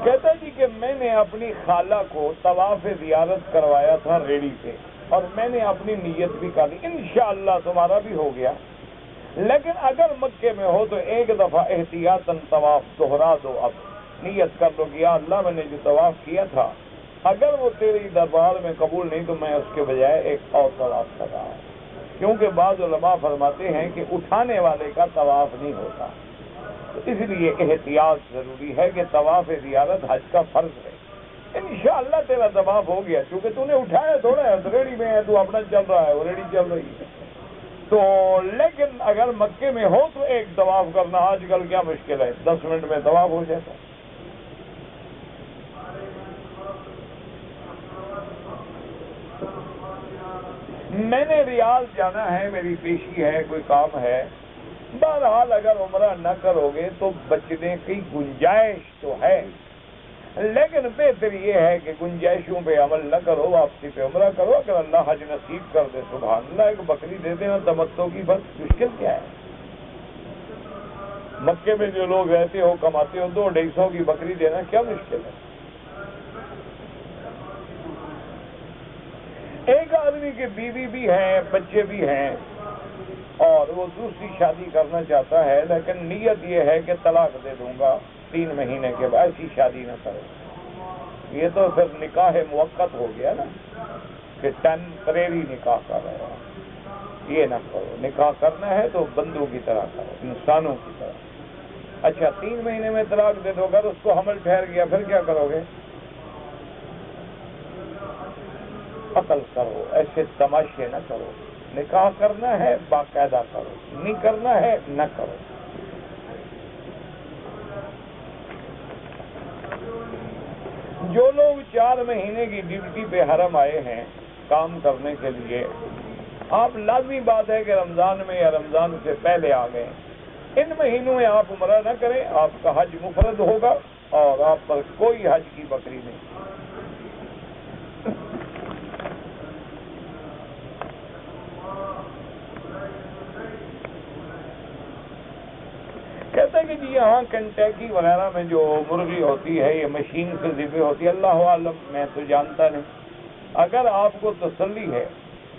کہتا جی کہ میں نے اپنی خالہ کو طواف زیارت کروایا تھا ریڑی پہ، اور میں نے اپنی نیت بھی کر لی، انشاءاللہ تمہارا بھی ہو گیا، لیکن اگر مکے میں ہو تو ایک دفعہ احتیاطاً طواف دوہرا دو، اب نیت کر لو کہ یا اللہ میں نے جو طواف کیا تھا اگر وہ تیری دربار میں قبول نہیں تو میں اس کے بجائے ایک اور طواف کر رہا ہوں، کیونکہ بعض علماء فرماتے ہیں کہ اٹھانے والے کا طواف نہیں ہوتا، تو اس لیے احتیاط ضروری ہے کہ طواف زیارت حج کا فرض ہے۔ انشاءاللہ تیرا طواف ہو گیا، کیونکہ تو نے اٹھایا تھوڑا ہے، ریڑی میں ہے، تو اپنا چل رہا ہے، وہ ریڑی چل رہی ہے تو، لیکن اگر مکے میں ہو تو ایک طواف کرنا آج کل کیا مشکل ہے، 10 منٹ میں طواف ہو جاتا ہے۔ میں نے ریاض جانا ہے، میری پیشی ہے، کوئی کام ہے، بہرحال اگر عمرہ نہ کرو گے تو بچنے کی گنجائش تو ہے، لیکن بہتر یہ ہے کہ گنجائشوں پہ عمل نہ کرو، واپسی پہ عمرہ کرو، اگر اللہ حج نصیب کر دے سبحان اللہ، ایک بکری دے دینا تمتع کی، بس مشکل کیا ہے؟ مکے میں جو لوگ رہتے ہو کماتے ہو 200-250 کی بکری دینا کیا مشکل ہے؟ ایک آدمی کی بیوی بھی ہے، بچے بھی ہیں، اور وہ دوسری شادی کرنا چاہتا ہے، لیکن نیت یہ ہے کہ طلاق دے دوں گا 3 مہینے کے بعد، ایسی شادی نہ کرو، یہ تو پھر نکاح موقت ہو گیا نا، کہ ٹیمپریری نکاح کر رہے ہو، یہ نہ کرو، نکاح کرنا ہے تو بندوں کی طرح کرو، انسانوں کی طرح۔ اچھا 3 مہینے میں طلاق دے دو، اگر اس کو حمل ٹھہر گیا پھر کیا کرو گے؟ عقل کرو، ایسے تماشے نہ کرو، نکاح کرنا ہے باقاعدہ کرو، نہیں کرنا ہے نہ کرو۔ جو لوگ 4 مہینے کی ڈیوٹی پہ حرم آئے ہیں کام کرنے کے لیے، آپ لازمی بات ہے کہ رمضان میں یا رمضان سے پہلے آ گئے، ان مہینوں میں آپ عمرہ نہ کریں، آپ کا حج مفرد ہوگا اور آپ پر کوئی حج کی بکری نہیں۔ کہتے ہیں کہ جی یہاں کنٹیکی وغیرہ میں جو مرغی ہوتی ہے یہ مشین سے ذبح ہوتی ہے، اللہ عالم، میں تو جانتا نہیں، اگر آپ کو تسلی ہے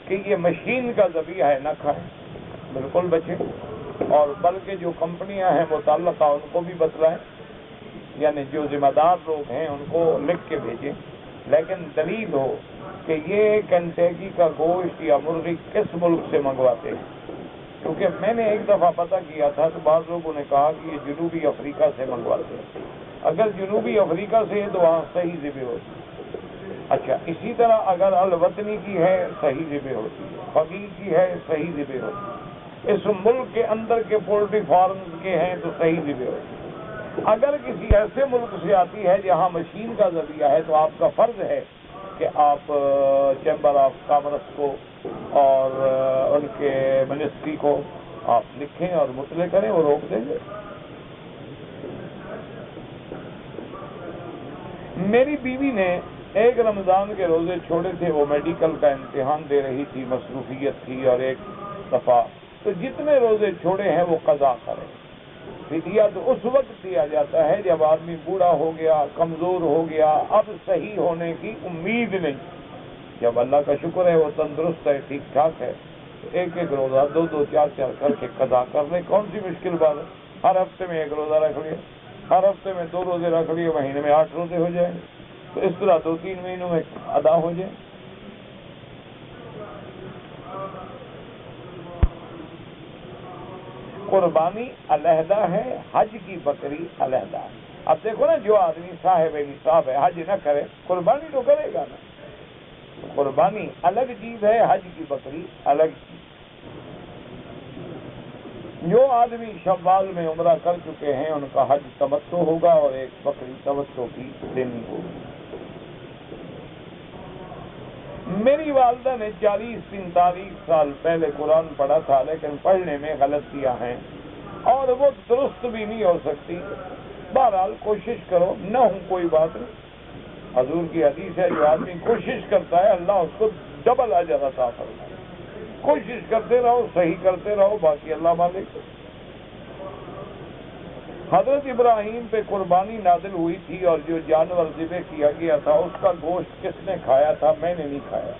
کہ یہ مشین کا ذبیحہ ہے نہ کھائیں، بالکل بچیں، اور بلکہ جو کمپنیاں ہیں متعلقہ ان کو بھی بتلائیں، یعنی جو ذمہ دار لوگ ہیں ان کو لکھ کے بھیجیں، لیکن دلیل ہو کہ یہ کنٹیکی کا گوشت یا مرغی کس ملک سے منگواتے ہیں، کیونکہ میں نے ایک دفعہ پتہ کیا تھا تو بعض لوگوں نے کہا کہ یہ جنوبی افریقہ سے منگواتے ہیں۔ اگر جنوبی افریقہ سے ہے تو وہاں صحیح ذبح ہوتی ہے۔ اچھا، اسی طرح اگر الوطنی کی ہے صحیح ذبح ہوتی ہے، فقیر کی ہے صحیح ذبح ہوتی ہے، اس ملک کے اندر کے پولٹری فارمز کے ہیں تو صحیح ذبح ہوتی ہے۔ اگر کسی ایسے ملک سے آتی ہے جہاں مشین کا ذریعہ ہے تو آپ کا فرض ہے کہ آپ چیمبر آف کامرس کو اور ان کے منسٹری کو آپ لکھیں اور مطلع کریں، وہ روک دیں گے۔ میری بیوی نے ایک رمضان کے روزے چھوڑے تھے، وہ میڈیکل کا امتحان دے رہی تھی، مصروفیت تھی، اور ایک دفعہ تو جتنے روزے چھوڑے ہیں وہ قضا کریں۔ فدیہ تو اس وقت دیا جاتا ہے جب آدمی بوڑھا ہو گیا، کمزور ہو گیا، اب صحیح ہونے کی امید نہیں، جب اللہ کا شکر ہے وہ تندرست ہے، ٹھیک ٹھاک ہے، تو ایک ایک روزہ دو دو چار چار کر کے قضا کر لیں۔ کون سی مشکل بات ہے؟ ہر ہفتے میں ایک روزہ رکھ لیا، ہر ہفتے میں 2 روزے رکھ لیے، مہینے میں 8 روزے ہو جائیں، تو اس طرح 2-3 مہینوں میں ادا ہو جائیں۔ قربانی علیحدہ ہے، حج کی بکری علیحدہ ہے۔ اب دیکھو نا، جو آدمی صاحب نصاب ہے حج نہ کرے، قربانی تو کرے گا نا۔ قربانی الگ چیز ہے، حج کی بکری الگ چیز۔ جو آدمی شوال میں عمرہ کر چکے ہیں ان کا حج تمتع ہوگا اور ایک بکری تمتع کی دینی ہوگی۔ میری والدہ نے 40-45 سال پہلے قرآن پڑھا تھا، لیکن پڑھنے میں غلطیاں ہیں اور وہ درست بھی نہیں ہو سکتی۔ بہرحال کوشش کرو، نہ ہوں کوئی بات نہیں۔ حضور کی حدیث ہے، جو آدمی کوشش کرتا ہے اللہ اس کو ڈبل اجر عطا فرمائے۔ کوشش کرتے رہو، صحیح کرتے رہو، باقی اللہ مالک۔ حضرت ابراہیم پہ قربانی نازل ہوئی تھی اور جو جانور ذبح کیا گیا تھا اس کا گوشت کس نے کھایا تھا؟ میں نے نہیں کھایا،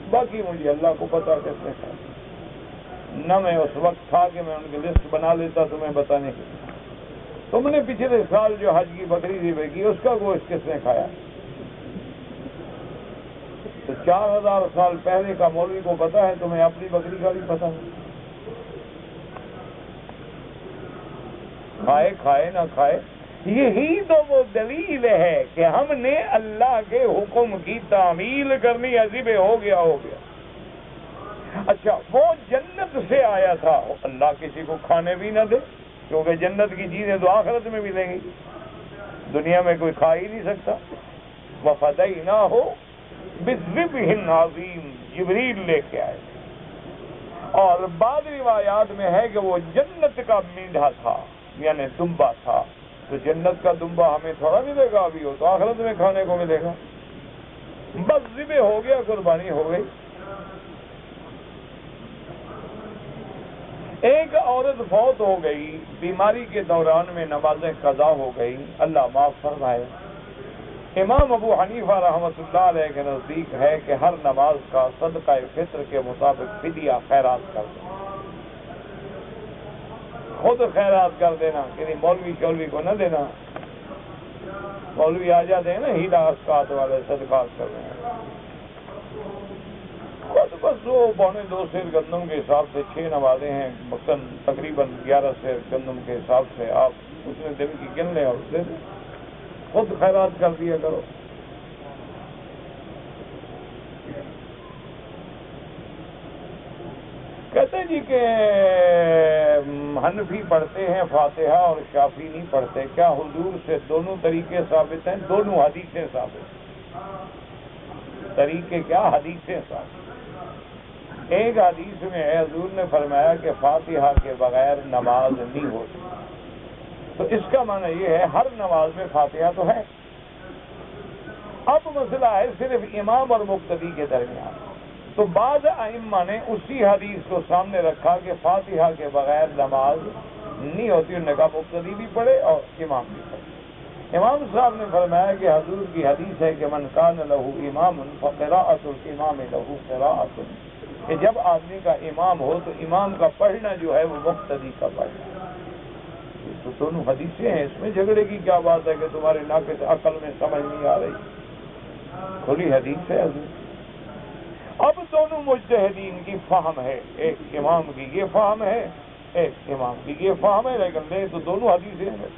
باقی مجھے اللہ کو پتا کس نے کھایا۔ نہ میں اس وقت تھا کہ میں ان کی لسٹ بنا لیتا تمہیں بتانے کی۔ تم نے پچھلے سال جو حج کی بکری ذبح کی اس کا گوشت کس نے کھایا؟ تو 4000 سال پہلے کا مولوی کو پتا ہے، تمہیں اپنی بکری کا بھی پتا ہے؟ کھائے نہ کھائے، یہی تو وہ دلیل ہے کہ ہم نے اللہ کے حکم کی تعمیل کرنی ہے۔ ذبح ہو گیا ہو گیا۔ اچھا، وہ جنت سے آیا تھا، اللہ کسی کو کھانے بھی نہ دے، کیونکہ جنت کی چیزیں تو آخرت میں ملیں گی، دنیا میں کوئی کھا ہی نہیں سکتا۔ وَفَدَيْنَاهُ بِذِبْحٍ عَظِيمٍ، جبریل لے کے آئے، اور بعض روایات میں ہے کہ وہ جنت کا میڈھا تھا، یعنی دمبا تھا۔ تو جنت کا دمبا ہمیں تھوڑا ملے گا، ابھی ہو تو آخرت میں کھانے کو ملے گا۔ بس ذبح ہو گیا، قربانی ہو گئی۔ ایک عورت فوت ہو گئی، بیماری کے دوران میں نمازیں قضا ہو گئی، اللہ معاف فرمائے۔ امام ابو حنیفہ رحمۃ اللہ علیہ کے نزدیک ہے کہ ہر نماز کا صدقہ فطر کے مطابق فدیہ خیرات کر دینا، خود خیرات کر دینا، یعنی مولوی کو نہ دینا۔ مولوی آ جاتے ہیں نا ہیلا اسکات والے، صدقات کر رہے ہیں، خود بس وہ 2.25 سیر گندم کے حساب سے 6 نمازیں ہیں، مثلاً تقریباً 11 سیر گندم کے حساب سے آپ اس نے دن کی گن لیں اور اس دن خود خیرات کر دیا کرو۔ کہتے ہیں جی کہ حنفی پڑھتے ہیں فاتحہ اور شافعی نہیں پڑھتے، کیا حضور سے دونوں طریقے ثابت ہیں؟ دونوں حدیثیں ثابت ہیں۔ طریقے کیا؟ حدیثیں ثابت۔ ایک حدیث میں ہے حضور نے فرمایا کہ فاتحہ کے بغیر نماز نہیں ہوتی، تو اس کا معنی یہ ہے ہر نماز میں فاتحہ تو ہے۔ اب مسئلہ ہے صرف امام اور مقتدی کے درمیان، تو بعض ائمہ نے اسی حدیث کو سامنے رکھا کہ فاتحہ کے بغیر نماز نہیں ہوتی، انہوں نے کہا مقتدی بھی پڑھے اور امام بھی پڑھے۔ امام صاحب نے فرمایا کہ حضور کی حدیث ہے کہ من کان لہ امام فقراءۃ الامام لہ قراءۃ، کہ جب آدمی کا امام ہو تو امام کا پڑھنا جو ہے وہ مقتدی کا پڑھنا ہے۔ تو دونوں حدیثیں ہیں، اس میں جھگڑے کی کیا بات ہے کہ تمہارے ناقص عقل میں سمجھ نہیں آ رہی؟ کھلی حدیث ہے حضور۔ اب دونوں مجتہدین کی فہم ہے، ایک امام کی یہ فہم ہے، ایک امام کی یہ فہم ہے، لیکن لے تو دونوں حدیثیں ہیں۔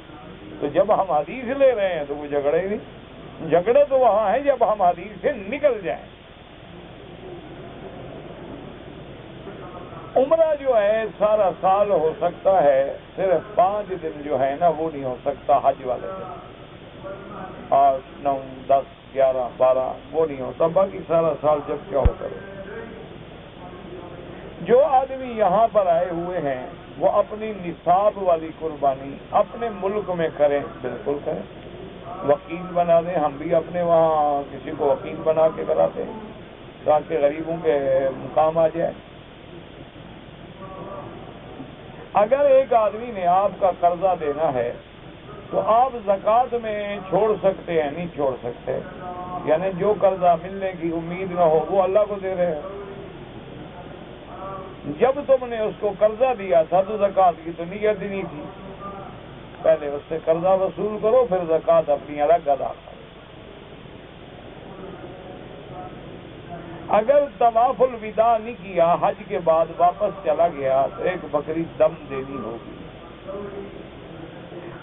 تو جب ہم حدیث لے رہے ہیں تو وہ جھگڑے نہیں، جھگڑے تو وہاں ہے جب ہم حدیث سے نکل جائیں۔ عمرہ جو ہے سارا سال ہو سکتا ہے، صرف 5 دن جو ہے نا وہ نہیں ہو سکتا حج والے دن، 8، 9، 10، 11، 12 وہ نہیں ہوتا، باقی سارا سال جب کیا ہو کرو۔ جو آدمی یہاں پر آئے ہوئے ہیں وہ اپنی نصاب والی قربانی اپنے ملک میں کریں، بالکل کریں، وکیل بنا دیں، ہم بھی اپنے وہاں کسی کو وکیل بنا کے کراتے ہیں تاکہ غریبوں کے مقام آ جائے۔ اگر ایک آدمی نے آپ کا قرضہ دینا ہے تو آپ زکوٰۃ میں چھوڑ سکتے ہیں، نہیں چھوڑ سکتے، یعنی جو قرضہ ملنے کی امید نہ ہو وہ اللہ کو دے رہے ہیں۔ جب تم نے اس کو قرضہ دیا تھا تو زکوٰۃ کی تو نیت ہی نہیں تھی، پہلے اس سے قرضہ وصول کرو پھر زکوٰۃ اپنی الگ ادا کرو۔ اگر طواف الوداع نہیں کیا، حج کے بعد واپس چلا گیا تو ایک بکری دم دینی ہوگی۔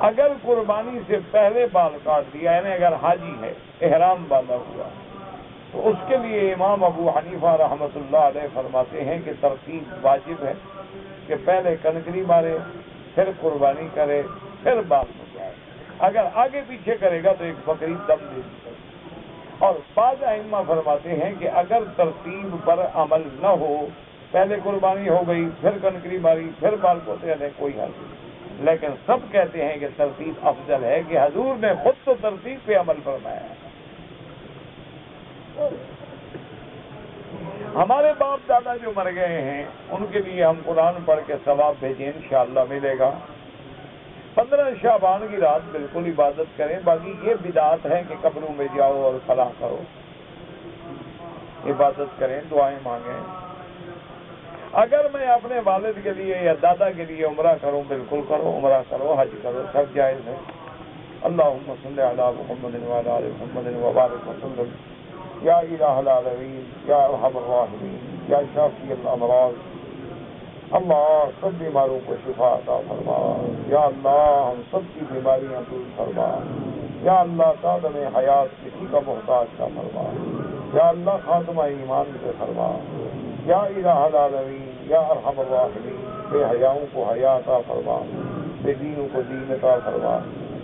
اگر قربانی سے پہلے بال کاٹ دیا، یعنی اگر حاجی ہے احرام باندھا ہوا، تو اس کے لیے امام ابو حنیفہ رحمۃ اللہ علیہ فرماتے ہیں کہ ترتیب واجب ہے کہ پہلے کنکری مارے، پھر قربانی کرے، پھر بال منڈوائے۔ اگر آگے پیچھے کرے گا تو ایک بکری دم دینی پڑے۔ اور بعض ائمہ فرماتے ہیں کہ اگر ترتیب پر عمل نہ ہو، پہلے قربانی ہو گئی، پھر کنکری ماری، پھر بال پوتے رہے، کوئی حل نہیں، لیکن سب کہتے ہیں کہ ترتیب افضل ہے، کہ حضور نے خود تو ترتیب پہ عمل فرمایا ہے۔ ہمارے باپ دادا جو مر گئے ہیں ان کے لیے ہم قرآن پڑھ کے ثواب بھیجیں، انشاءاللہ ملے گا۔ 15 شعبان کی رات بالکل عبادت کریں، باقی یہ بدعت ہے کہ قبروں میں جاؤ اور فلاح کرو، عبادت کریں، دعائیں مانگیں۔ اگر میں اپنے والد کے لیے یا دادا کے لیے عمرہ کروں، بالکل کرو، عمرہ کرو، حج کرو، سب جائز ہے۔ اللہم صلی علی محمد وعلی آل محمد وبارک وسلم۔ یا الہ العالمین، یا ارحم الراحمین، یا شافی الامراض، اللہ سب بیماروں کو شفا عطا فرما۔ یا اللہ ہم سب کی بیماریاں دور فرما۔ یا اللہ تعدم حیات کسی کا محتاج نہ فرما۔ یا اللہ خاتمہ ایمان سے فرما۔ یا الہ العالمین، یا ارحم الراحمین، بے حیاؤں کو حیا عطا فرما، بے دینوں کو دین عطا فرما،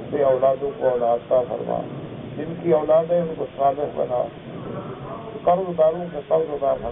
بے اولادوں کو اولاد عطا فرما، جن کی اولاد ہے ان کو صالح بنا، قرض داروں کے قرض عطا فرما،